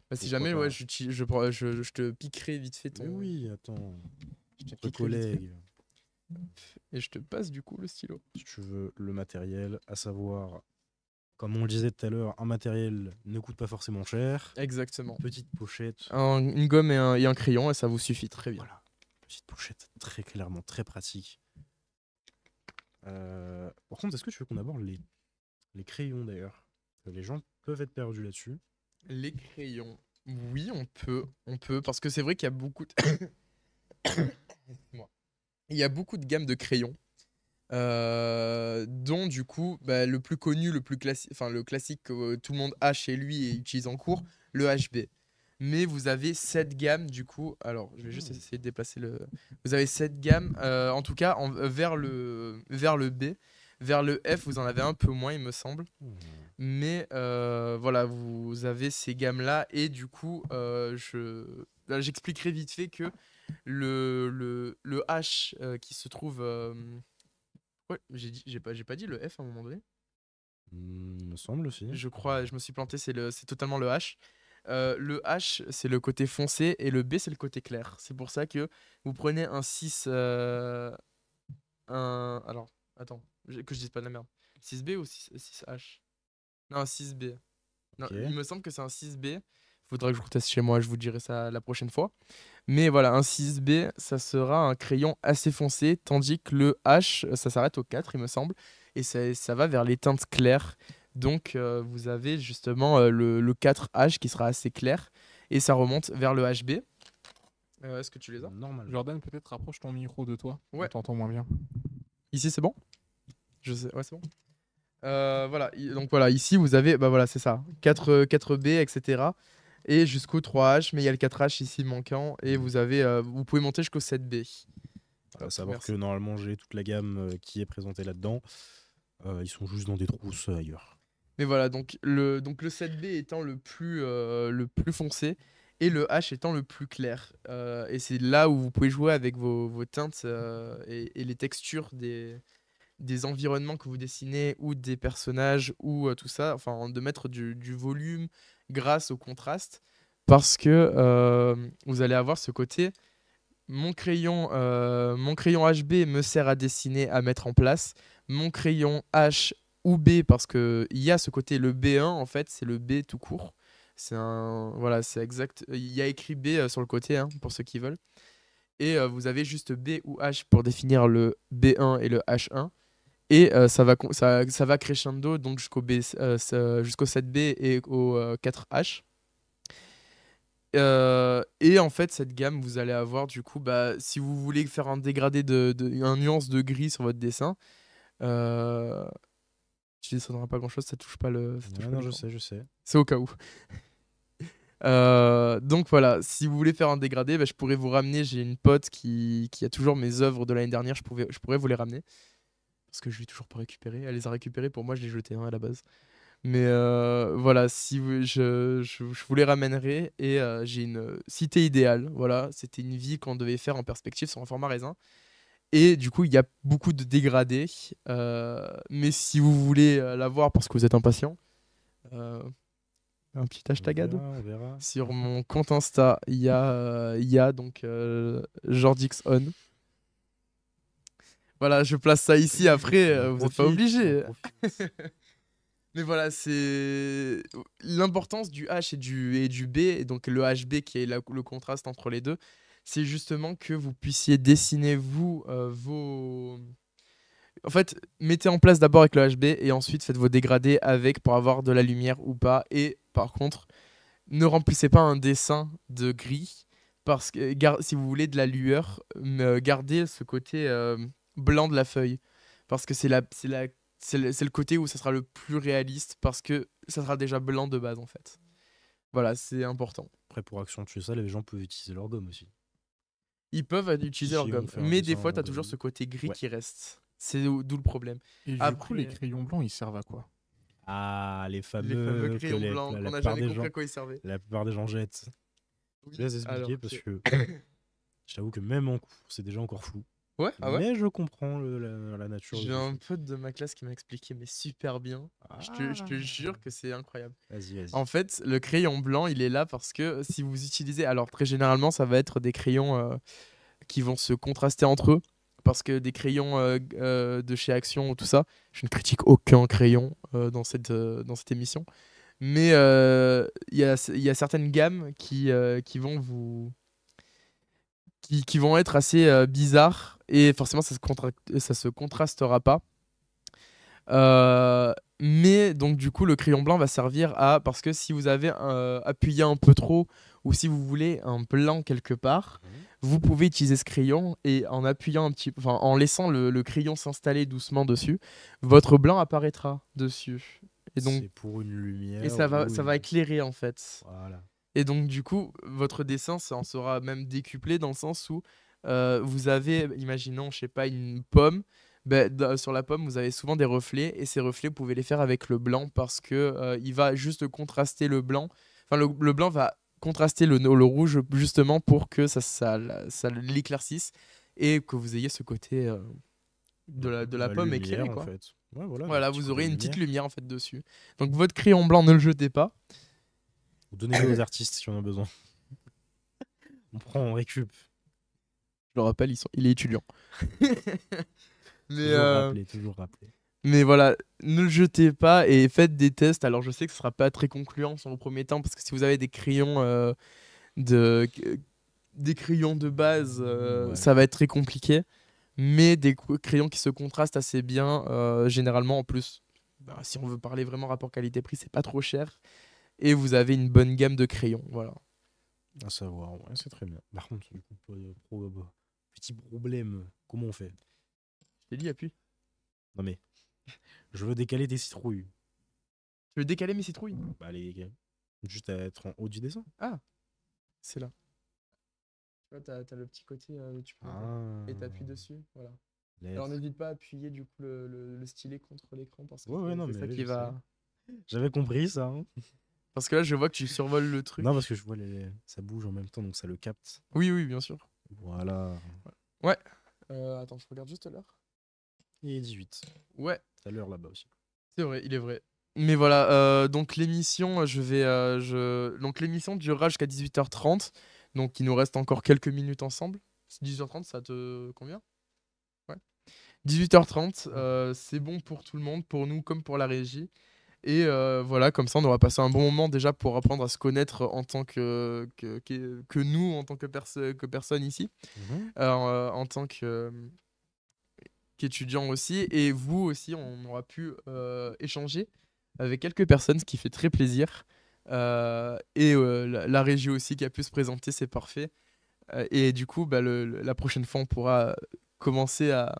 Bah, si Pourquoi jamais, pas. ouais, je te piquerai vite fait Mais ton. oui, attends. Je te Entre piquerai vite fait, collègues, et je te passe du coup le stylo. si tu veux le matériel, à savoir, comme on le disait tout à l'heure, un matériel ne coûte pas forcément cher. Exactement. Petite pochette. Une gomme et un crayon, et ça vous suffit très bien. Voilà. Petite pochette, très clairement, très pratique. Par contre, est-ce que tu veux qu'on aborde les crayons d'ailleurs? Les gens peuvent être perdus là-dessus. Les crayons. Oui, on peut, parce que c'est vrai qu'il y a beaucoup de... Excuse-moi. Il y a beaucoup de gammes de crayons, dont du coup, bah, le plus connu, le plus classique, enfin le classique que tout le monde a chez lui et utilise en cours, le HB. Mais vous avez cette gamme du coup. Alors, je vais juste essayer de déplacer le. Vous avez cette gamme, en tout cas, vers le B. Vers le F, vous en avez un peu moins, il me semble. Mais voilà, vous avez ces gammes-là. Et du coup, là, j'expliquerai vite fait que le H qui se trouve. Ouais, j'ai pas dit le F à un moment donné. Il me semble aussi. Je crois, je me suis planté, c'est totalement le H. Le H, c'est le côté foncé et le B, c'est le côté clair. C'est pour ça que vous prenez un 6. Alors, attends, que je dise pas de la merde. 6B ou 6H? Non, 6B. Non, Ok. il me semble que c'est un 6B. Faudra que je reteste chez moi, je vous dirai ça la prochaine fois. Mais voilà, un 6B, ça sera un crayon assez foncé, tandis que le H, ça s'arrête au 4, il me semble, et ça va vers les teintes claires. Donc vous avez justement le 4H qui sera assez clair, et ça remonte vers le HB. Est-ce que tu les as? Normal. Jordan, peut-être rapproche ton micro de toi. Ouais. On t'entend moins bien. Ici, c'est bon? Je sais, ouais, c'est bon. Voilà, donc voilà, ici vous avez, bah voilà, c'est ça, 4B, etc. Et jusqu'au 3H, mais il y a le 4H ici manquant, et vous pouvez monter jusqu'au 7B. À savoir merci. que normalement j'ai toute la gamme qui est présentée là-dedans. Ils sont juste dans des trousses ailleurs. Mais voilà, donc le 7B étant le plus foncé, et le H étant le plus clair. Et c'est là où vous pouvez jouer avec vos teintes et les textures des environnements que vous dessinez ou des personnages ou tout ça, enfin de mettre du volume grâce au contraste parce que vous allez avoir ce côté mon crayon HB me sert à dessiner, à mettre en place, mon crayon H ou B parce que il y a ce côté le B1 en fait, c'est le B tout court. Voilà, c'est exact. Il y a écrit B sur le côté hein, pour ceux qui veulent. Et vous avez juste B ou H pour définir le B1 et le H1. Et ça va crescendo donc jusqu'au 7B et au 4H. Et en fait, cette gamme, vous allez avoir du coup, bah, si vous voulez faire un dégradé un nuance de gris sur votre dessin, tu descendras pas grand chose, ça touche pas le. Ça touche pas Non, l'écran. je sais. C'est au cas où. Donc voilà, si vous voulez faire un dégradé, bah, je pourrais vous ramener. J'ai une pote qui a toujours mes œuvres de l'année dernière, je pourrais vous les ramener. Parce que je l'ai toujours pas récupéré. Elle les a récupérées, pour moi, je les jetais à la base. Mais voilà, si vous- je vous les ramènerai et j'ai une cité idéale. Voilà, c'était une vie qu'on devait faire en perspective sur un format raisin. Et du coup, il y a beaucoup de dégradés. Mais si vous voulez la voir parce que vous êtes impatient, un petit hashtag ado. On verra. Sur mon compte Insta, il y a donc JordixOn. Voilà, je place ça ici. Après, vous n'êtes pas obligé. Mais voilà, c'est l'importance du H et du B, et donc le HB qui est le contraste entre les deux, c'est justement que vous puissiez dessiner vous vos... En fait, mettez en place d'abord avec le HB et ensuite faites vos dégradés avec pour avoir de la lumière ou pas. Et par contre, ne remplissez pas un dessin de gris parce que si vous voulez de la lueur, gardez ce côté blanc de la feuille parce que c'est le côté où ça sera le plus réaliste parce que ça sera déjà blanc de base en fait. Voilà, c'est important. Après, pour accentuer ça, les gens peuvent utiliser leur gomme aussi. Ils peuvent utiliser leur Si on gomme, fait un mais des dessin, fois, tu as toujours ce côté gris ouais. qui reste. C'est d'où le problème. Et du Après- coup, les crayons blancs, ils servent à quoi? Ah, les Les fameux, fameux que crayons blancs qu'on n'a plupart jamais des compris gens, à quoi ils servaient. la plupart des gens jettent. Oui, Je vais expliquer alors, parce que je t'avoue que même en cours, c'est déjà encore flou. Ouais, ah ouais. Mais je comprends la nature J'ai de un ce pote de ma classe qui m'a expliqué, mais super bien. Je te jure que c'est incroyable. Vas-y. En fait, le crayon blanc, il est là parce que si vous utilisez... Alors, très généralement, ça va être des crayons qui vont se contraster entre eux. Parce que des crayons de chez Action ou tout ça, je ne critique aucun crayon dans cette émission. Mais il y a certaines gammes qui vont qui vont être assez bizarres. Et forcément, ça se contrastera pas. Mais donc du coup le crayon blanc va servir à, parce que si vous avez appuyé un peu trop ou si vous voulez un blanc quelque part, vous pouvez utiliser ce crayon et en appuyant en laissant le crayon s'installer doucement dessus, votre blanc apparaîtra dessus. Et donc C'est pour une lumière. et ça ou va éclairer en fait. Voilà. Et donc du coup votre dessin ça en sera même décuplé dans le sens où vous avez, imaginons, je sais pas, une pomme. Sur la pomme, vous avez souvent des reflets et ces reflets, vous pouvez les faire avec le blanc parce que il va juste contraster le blanc. Enfin, le blanc va contraster le rouge justement pour que ça l'éclaircisse et que vous ayez ce côté de la pomme lumière, éclairée, en quoi. fait. Ouais, voilà, le Voilà, petit vous côté aurez une petite lumière. lumière en fait dessus. Donc votre crayon blanc, ne le jetez pas. Ou donnez-le aux artistes si on a besoin. On prend, on récup. Je le rappelle, il est étudiant. Mais, Toujours rappeler. mais voilà, ne le jetez pas et faites des tests. Alors je sais que ce sera pas très concluant sur le premier temps parce que si vous avez des crayons de des crayons de base, Ouais. ça va être très compliqué. Mais des crayons qui se contrastent assez bien, généralement en plus. Si on veut parler vraiment rapport qualité-prix, c'est pas trop cher. Et vous avez une bonne gamme de crayons. Voilà. À savoir, ouais, c'est très bien. Par contre, du coup, petit problème, comment on fait? Je t'ai dit, appuie. Non mais, je veux décaler des citrouilles. Tu veux décaler mes citrouilles? Bah, juste à être en haut du dessin. Ah, c'est là. Tu vois, t'as le petit côté où tu peux. Et t'appuies dessus. Voilà. Alors n'hésite pas à appuyer du coup le stylet contre l'écran parce que Ouais, non, c'est mais ça oui, qui je va. J'avais compris ça. Hein. Parce que là, je vois que tu survoles le truc. Non, parce que je vois ça bouge en même temps, donc ça le capte. Oui, oui, bien sûr. Voilà. Ouais. Attends, je regarde juste l'heure. Et 18. Ouais, C'est à l'heure là-bas aussi. c'est vrai, il est vrai. Mais voilà, donc l'émission, donc l'émission durera jusqu'à 18h30. Donc il nous reste encore quelques minutes ensemble. 18h30, ça te convient? Ouais. 18h30, c'est bon pour tout le monde, pour nous comme pour la régie. Et voilà, comme ça, on aura passé un bon moment déjà pour apprendre à se connaître en tant que nous, en tant que personne ici, en tant qu'étudiant aussi. Et vous aussi, on aura pu échanger avec quelques personnes, ce qui fait très plaisir. Et la régie aussi qui a pu se présenter, c'est parfait. Et du coup, la prochaine fois, on pourra commencer à...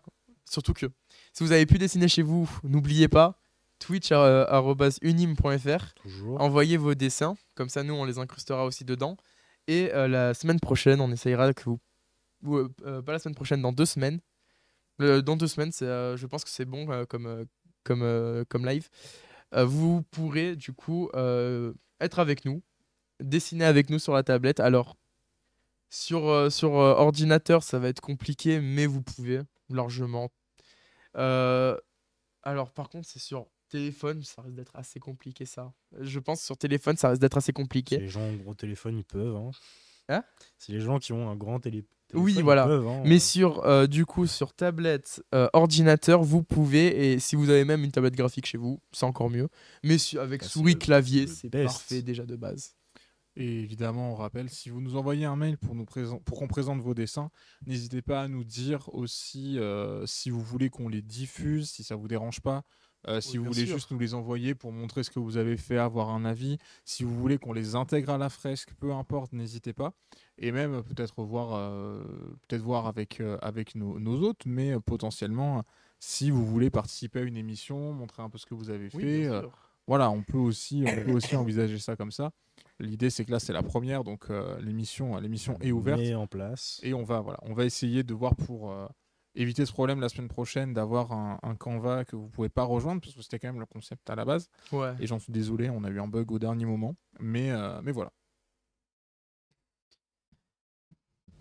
Surtout que si vous avez pu dessiner chez vous, n'oubliez pas, twitch@unim.fr. Toujours. Envoyez vos dessins, comme ça nous on les incrustera aussi dedans. Et la semaine prochaine, on essayera que pas la semaine prochaine, dans 2 semaines. Dans 2 semaines, je pense que c'est bon comme live. Vous pourrez du coup être avec nous, dessiner avec nous sur la tablette. Alors sur ordinateur, ça va être compliqué, mais vous pouvez largement. Alors par contre, c'est sur téléphone, ça risque d'être assez compliqué ça. Je pense que sur téléphone, ça risque d'être assez Si compliqué. les gens ont un gros téléphone, ils peuvent. Hein Si les gens qui ont un grand téléphone, Oui, voilà. ils peuvent. Hein. Mais du coup, sur tablette, ordinateur, vous pouvez, et si vous avez même une tablette graphique chez vous, c'est encore mieux. Mais avec Bah, c'est souris, le clavier, c'est best. parfait déjà de base. Et évidemment, on rappelle, si vous nous envoyez un mail pour qu'on présente vos dessins, n'hésitez pas à nous dire aussi si vous voulez qu'on les diffuse, si ça vous dérange pas. Si vous bien voulez sûr. juste nous les envoyer pour montrer ce que vous avez fait, avoir un avis. Si vous voulez qu'on les intègre à la fresque, peu importe, n'hésitez pas. Et même peut-être voir avec nos hôtes, mais potentiellement, si vous voulez participer à une émission, montrer un peu ce que vous avez Oui, fait. bien sûr. Voilà, on peut aussi envisager ça comme ça. L'idée, c'est que là, c'est la première, donc l'émission est ouverte. Met en place. Et on va essayer de voir pour éviter ce problème la semaine prochaine d'avoir un Canva que vous ne pouvez pas rejoindre, parce que c'était quand même le concept à la base. Ouais. Et j'en suis désolé, on a eu un bug au dernier moment. Mais voilà.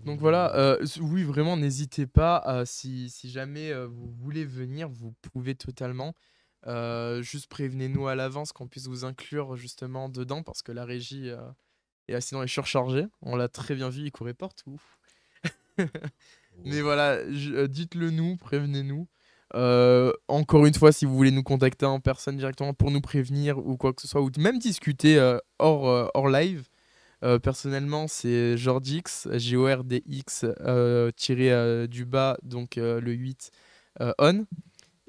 Donc voilà, oui, vraiment, n'hésitez pas. Si jamais vous voulez venir, vous pouvez totalement. Juste prévenez-nous à l'avance qu'on puisse vous inclure justement dedans parce que la régie sinon est surchargée. On l'a très bien vu, il courait partout. Mais voilà, dites-le nous, prévenez-nous. Encore une fois, si vous voulez nous contacter en personne directement pour nous prévenir ou quoi que ce soit, ou même discuter hors live. Personnellement, c'est Jordix, Jordx tiré du bas, donc le 8 on.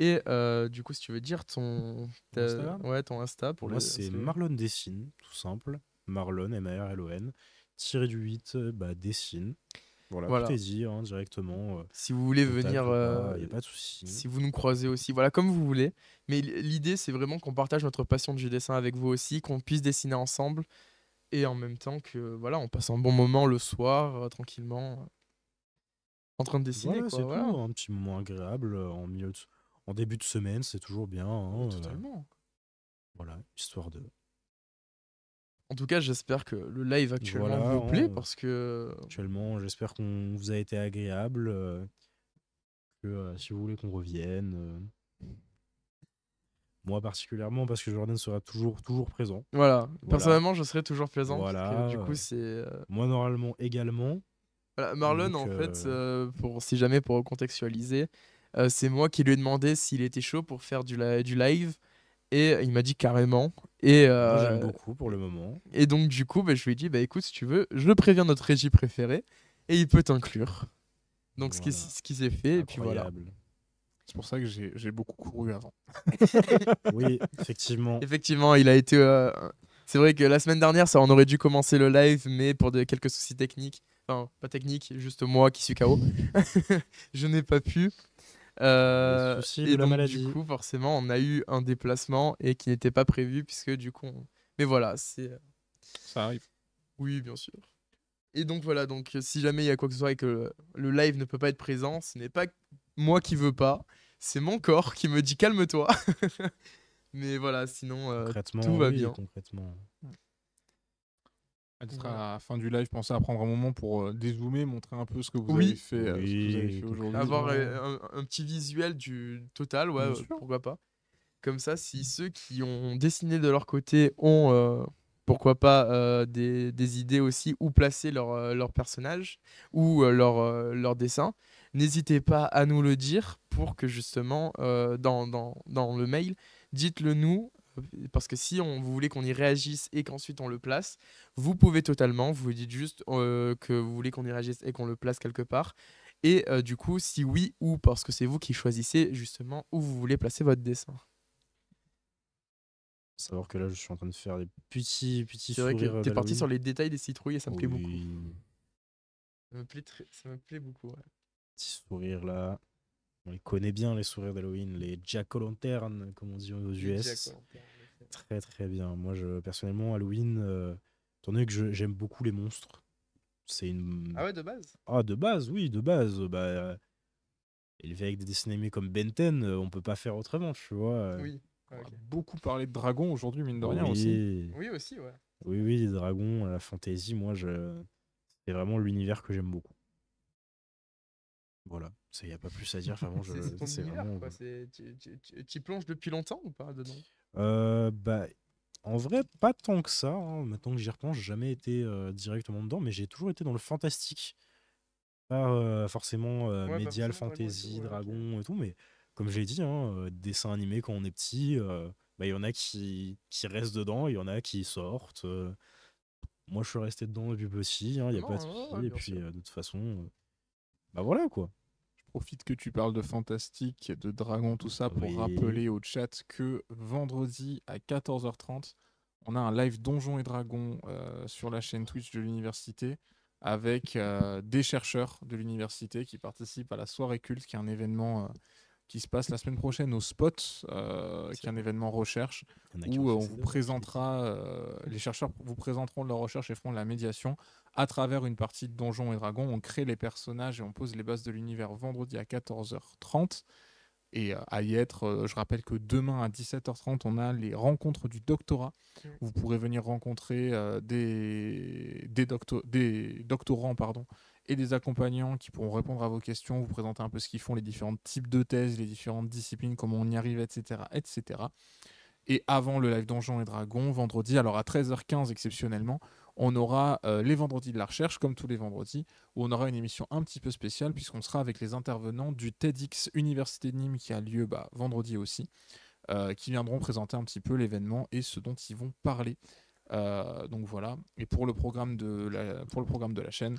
Et du coup, si tu veux dire Instagram. ouais, ton Insta pour Moi, c'est Marlon Dessine, tout simple. Marlon, M-A-R-L-O-N, tiré du 8, Dessine. Voilà, tout Voilà. est dit hein, directement. Si vous voulez Contact venir, ou pas, y a pas de souci. si vous nous croisez aussi, voilà, comme vous voulez. Mais l'idée, c'est vraiment qu'on partage notre passion du dessin avec vous aussi, qu'on puisse dessiner ensemble et en même temps que, voilà, on passe un bon moment le soir, tranquillement, en train de dessiner, Voilà, quoi. c'est Voilà. tout. Un petit moment agréable en début de semaine, c'est toujours bien. Hein, Totalement. voilà, histoire de. En tout cas, j'espère que le live actuellement Voilà, vous plaît hein, parce que actuellement, j'espère qu'on vous a été agréable. Que si vous voulez qu'on revienne. Moi particulièrement, parce que Jordan sera toujours présent. voilà, Voilà. personnellement, je serai toujours présent parce que Voilà. du coup, c'est Moi, normalement, également. voilà, Marlon Donc, en fait pour si jamais pour recontextualiser, c'est moi qui lui ai demandé s'il était chaud pour faire du live et il m'a dit carrément et moi, j'aime beaucoup pour le moment. et donc du coup, bah, je lui ai dit bah écoute, si tu veux, je préviens notre régie préférée et il peut t'inclure. Donc Voilà. ce qui s'est fait et puis voilà. Incroyable. C'est pour ça que j'ai beaucoup couru avant. Oui, effectivement. Effectivement, il a été. C'est vrai que la semaine dernière, ça, on aurait dû commencer le live, mais pour quelques soucis techniques, enfin pas techniques, juste moi qui suis KO, je n'ai pas pu. Les soucis de Et la donc maladie. du coup, forcément, on a eu un déplacement et qui n'était pas prévu puisque du coup. Mais voilà, c'est. Ça arrive. Oui, bien sûr. Et donc voilà, donc si jamais il y a quoi que ce soit et que le live ne peut pas être présent, ce n'est pas moi qui veux pas, c'est mon corps qui me dit calme-toi. Mais voilà, sinon Concrètement, tout va oui, bien. concrètement. Peut-être Voilà. à la fin du live, pensez à prendre un moment pour dézoomer, montrer un peu ce que vous Oui. avez fait, ce que vous avez fait aujourd'hui. Avoir un petit visuel du total, ouais, Bien sûr. pourquoi pas. Comme ça, si ceux qui ont dessiné de leur côté ont, pourquoi pas, des idées aussi, où placer leur personnage ou leur dessin, n'hésitez pas à nous le dire pour que justement, dans le mail, dites-le nous. Parce que si vous voulez qu'on y réagisse et qu'ensuite on le place, vous pouvez totalement. Vous dites juste que vous voulez qu'on y réagisse et qu'on le place quelque part. Et du coup, si oui ou parce que c'est vous qui choisissez justement où vous voulez placer votre dessin. Savoir que là, je suis en train de faire des petits C'est vrai que sourires t'es parti d'Halloween. sur les détails des citrouilles et ça me plaît beaucoup. Oui, Ça me plaît beaucoup, ouais. petits sourires là. On les connaît bien, les sourires d'Halloween, les jack-o'-lantern, comme on dit aux Les US. Jack, ouais, en effet. Très très bien. Moi, personnellement, Halloween, étant donné que j'aime beaucoup les monstres, c'est une. Ah ouais, de base? Ah, de base, oui, de base. Élevé avec des dessins animés comme Ben 10, on peut pas faire autrement, tu vois. Oui. On Ah, a ok. beaucoup parlé de dragons aujourd'hui, mine de rien oui. aussi. Oui, aussi, ouais. Oui, oui, les dragons, la fantasy, c'est vraiment l'univers que j'aime beaucoup. Voilà, il n'y a pas plus à dire. Vraiment, C'est ton c'est univers, vraiment. quoi. Tu y plonges depuis longtemps ou pas dedans? Bah, en vrai, pas tant que ça. Hein. Maintenant que j'y repense, j'ai jamais été directement dedans, mais j'ai toujours été dans le fantastique. Pas forcément Ouais, pas médial, forcément dragon et tout, fantasy, ouais, ok. dragon et tout, mais comme j'ai dit, hein, dessin animé quand on est petit, bah, il y en a qui restent dedans, il y en a qui sortent. Moi, je suis resté dedans depuis petit, il n'y a Non, pas de ouais, souci. ouais, Et bien puis, sûr. de toute façon, bah voilà quoi. Je profite que tu parles de fantastique, de dragons, tout ça, pour Oui. rappeler au chat que vendredi à 14h30, on a un live Donjons et Dragons sur la chaîne Twitch de l'université avec des chercheurs de l'université qui participent à la soirée culte, qui est un événement qui se passe la semaine prochaine au Spot, qui est un événement recherche, Il y en a qui où ont fait on ça vous déjà, présentera, les chercheurs vous présenteront leurs recherches et feront de la médiation à travers une partie de Donjons et Dragons. On crée les personnages et on pose les bases de l'univers vendredi à 14h30. Et à y être, je rappelle que demain à 17h30, on a les rencontres du doctorat. Vous pourrez venir rencontrer des doctorants et des accompagnants qui pourront répondre à vos questions, vous présenter un peu ce qu'ils font, les différents types de thèses, les différentes disciplines, comment on y arrive, etc. etc. Et avant le live Donjons et Dragons, vendredi, alors à 13h15 exceptionnellement, on aura les vendredis de la recherche, comme tous les vendredis, où on aura une émission un petit peu spéciale, puisqu'on sera avec les intervenants du TEDx Université de Nîmes, qui a lieu vendredi aussi, qui viendront présenter un petit peu l'événement et ce dont ils vont parler. Donc voilà. Et pour le programme de la chaîne,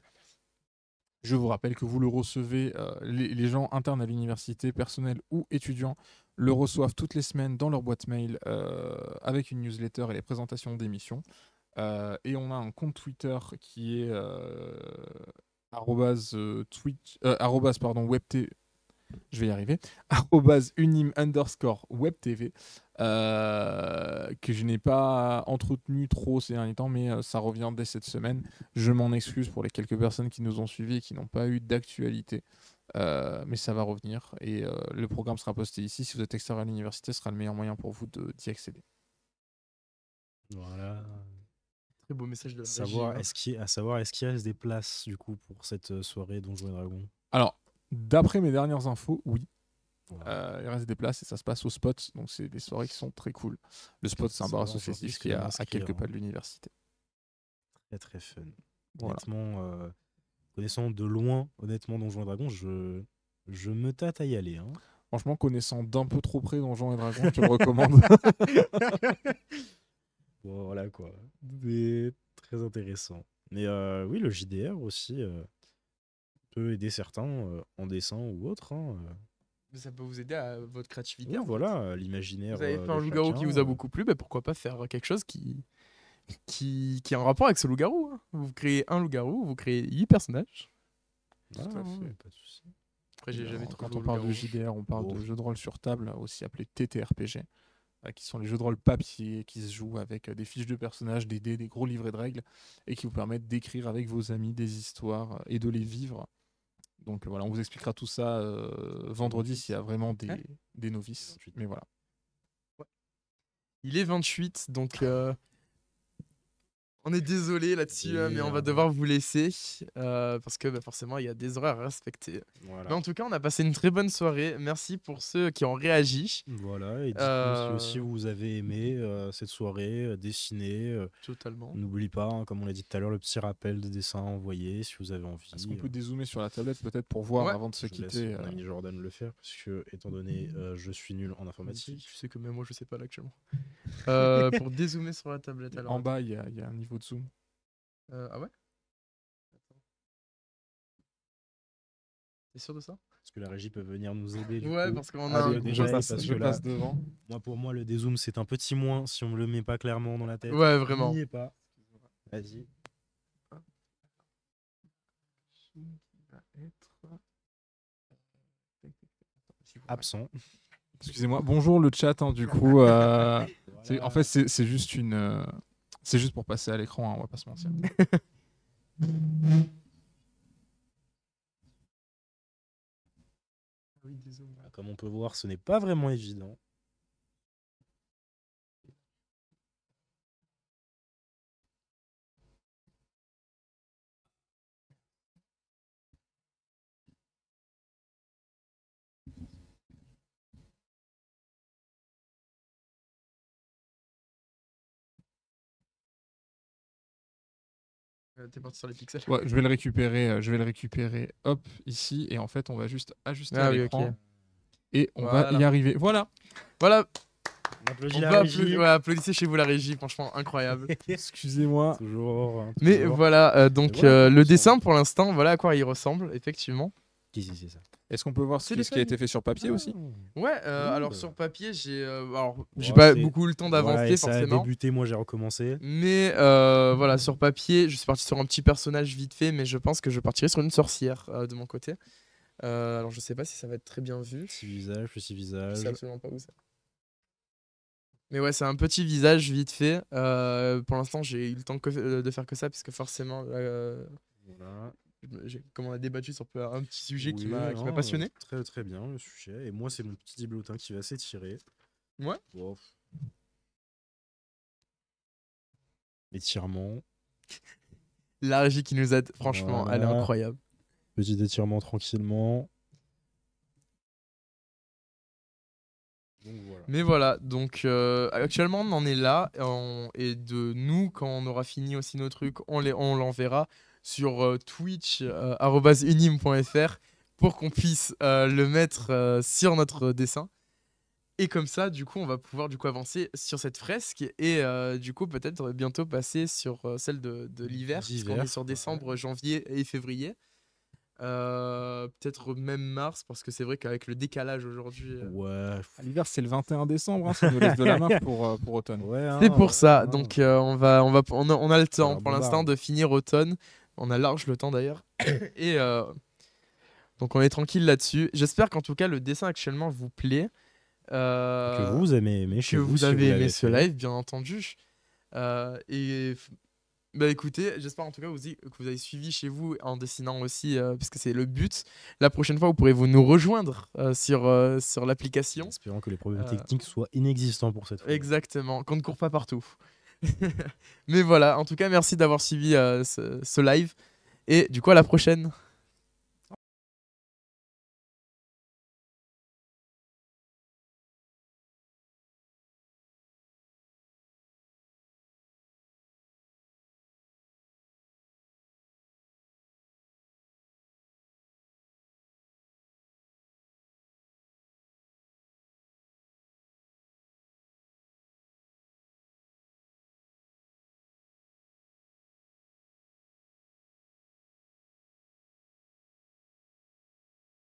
Je vous rappelle que vous le recevez, les gens internes à l'université, personnels ou étudiants, le reçoivent toutes les semaines dans leur boîte mail avec une newsletter et les présentations d'émissions. Et on a un compte Twitter qui est @webtv. Je vais y arriver. @unim_webtv. Que je n'ai pas entretenu trop ces derniers temps, mais ça revient dès cette semaine. Je m'en excuse pour les quelques personnes qui nous ont suivis et qui n'ont pas eu d'actualité. Mais ça va revenir et le programme sera posté ici. Si vous êtes extérieur à l'université, ce sera le meilleur moyen pour vous d'y accéder. Voilà. Très beau message de la Savoir régie, hein. est-ce qu'il reste des places du coup pour cette soirée Donjons et Dragons. Alors, d'après mes dernières infos, oui. Voilà. Il reste des places et ça se passe au spot, donc c'est des soirées qui sont très cool. Le spot, c'est un bar associatif qui est à quelques pas de l'université. Très très fun. Voilà. Honnêtement, connaissant de loin, Donjons et Dragons, je me tâte à y aller. Hein. Franchement, connaissant d'un peu trop près Donjons et Dragons, je te le recommande. Bon, voilà quoi. C'est très intéressant. Mais oui, le JDR aussi peut aider certains en dessin ou autre. Hein. Ça peut vous aider à votre créativité. Oui, en fait. voilà, l'imaginaire. Vous avez fait de un loup-garou chacun, qui vous a beaucoup plu, bah pourquoi pas faire quelque chose qui a un rapport avec ce loup-garou. Hein. Vous créez un loup-garou, vous créez 8 personnages. Ah, Tout à ouais, fait. Pas de souci. Après, j'ai jamais trop Quand joué on au parle de loup-garou. JDR, on parle Oh. de jeux de rôle sur table, aussi appelés TTRPG, qui sont les jeux de rôle papier qui se jouent avec des fiches de personnages, des dés, des gros livrets de règles, et qui vous permettent d'écrire avec vos amis des histoires et de les vivre. Donc voilà, on vous expliquera tout ça vendredi s'il y a vraiment des novices. 28. Mais voilà. Il est 28, donc on est désolé là-dessus, hein, mais on va Désolé, devoir vous laisser parce que bah, forcément il y a des horaires à respecter. Voilà. Mais en tout cas, on a passé une très bonne soirée. Merci pour ceux qui ont réagi. Voilà, et dites-nous si aussi vous avez aimé cette soirée, dessiner. Totalement. N'oublie pas, hein, comme on l'a dit tout à l'heure, le petit rappel de dessin à envoyer si vous avez envie. Est-ce qu'on peut dézoomer sur la tablette peut-être pour voir Ouais. avant de se Je laisse quitter mon ami Jordan le faire, parce que, étant donné je suis nul en informatique. Tu sais que même moi je sais pas là actuellement. Pour dézoomer sur la tablette alors. En bas, il y a un niveau de zoom. Ah ouais. T'es sûr de ça? Est-ce que la régie peut venir nous aider du Ouais, coup parce qu'on à a un le je détail, passe, parce je que là, passe devant. pour moi, le dézoom, c'est un petit moins si on me le met pas clairement dans la tête. Ouais, vraiment. N'y est pas. Vas-y. Absent. Excusez-moi. Bonjour le chat, hein, du coup. Voilà. En fait, c'est juste une. C'est juste pour passer à l'écran, hein, on va pas se mentir. Comme on peut voir, ce n'est pas vraiment évident. T'es parti sur les pixels. Ouais, je vais le récupérer, hop, ici, et en fait, on va juste ajuster Ah à oui, l'écran. ok. Et on va Voilà. y arriver. Voilà. Voilà. On applaudit On la va régie. ouais, applaudissez chez vous la régie, franchement incroyable. Excusez-moi. Toujours. Mais toujours. voilà, donc Et voilà, le ça- dessin pour l'instant, voilà à quoi il ressemble, effectivement. Si, c'est ça. Est-ce qu'on peut voir C'est ce des qui a été fait sur papier aussi? Ouais, Cool. alors sur papier, j'ai Ouais, pas c'est- beaucoup eu le temps Voilà, d'avancer et ça a forcément. débuté, moi j'ai recommencé. Mais voilà, sur papier, je suis parti sur un petit personnage vite fait, mais je pense que je partirai sur une sorcière de mon côté. Alors je sais pas si ça va être très bien vu. Petit visage, petit Je visage. sais absolument pas où c'est. Mais ouais, c'est un petit visage vite fait. Pour l'instant, j'ai eu le temps de faire que ça, puisque forcément, Voilà. comme on a débattu sur un petit sujet qui Oui, m'a non, passionné. Très très bien le sujet. Et moi, c'est mon petit diblotin qui va s'étirer. Ouais. Wow. Étirement. La régie qui nous aide, franchement, elle est Voilà. incroyable. Petit étirement tranquillement. Donc voilà. Mais voilà, donc actuellement on en est là, et de nous, quand on aura fini aussi nos trucs, on l'enverra sur Twitch, @unim.fr, pour qu'on puisse le mettre sur notre dessin. Et comme ça, du coup, on va pouvoir avancer sur cette fresque et du coup peut-être bientôt passer sur celle de l'hiver, puisqu'on D'hiver, est sur ouais. décembre, janvier et février. Peut-être même mars, parce que c'est vrai qu'avec le décalage aujourd'hui. Ouais. À l'hiver, c'est le 21 décembre, hein, ça nous laisse de la marge pour automne. Ouais, hein, C'est pour ça. hein. Donc on a le temps leur pour l'instant bombarde. de finir automne. On a large le temps d'ailleurs. Et donc on est tranquille là-dessus. J'espère qu'en tout cas le dessin actuellement vous plaît. Que vous avez aimé chez que vous, vous si avez aimé l'avez ce fait. live, bien entendu. Bah écoutez, j'espère en tout cas que vous avez suivi chez vous en dessinant aussi, puisque c'est le but. La prochaine fois, vous pourrez nous rejoindre sur l'application. Espérons que les problèmes Euh, techniques soient inexistants pour cette fois. Exactement, qu'on ne court pas partout. Mais voilà, en tout cas, merci d'avoir suivi ce live. Et du coup, à la prochaine.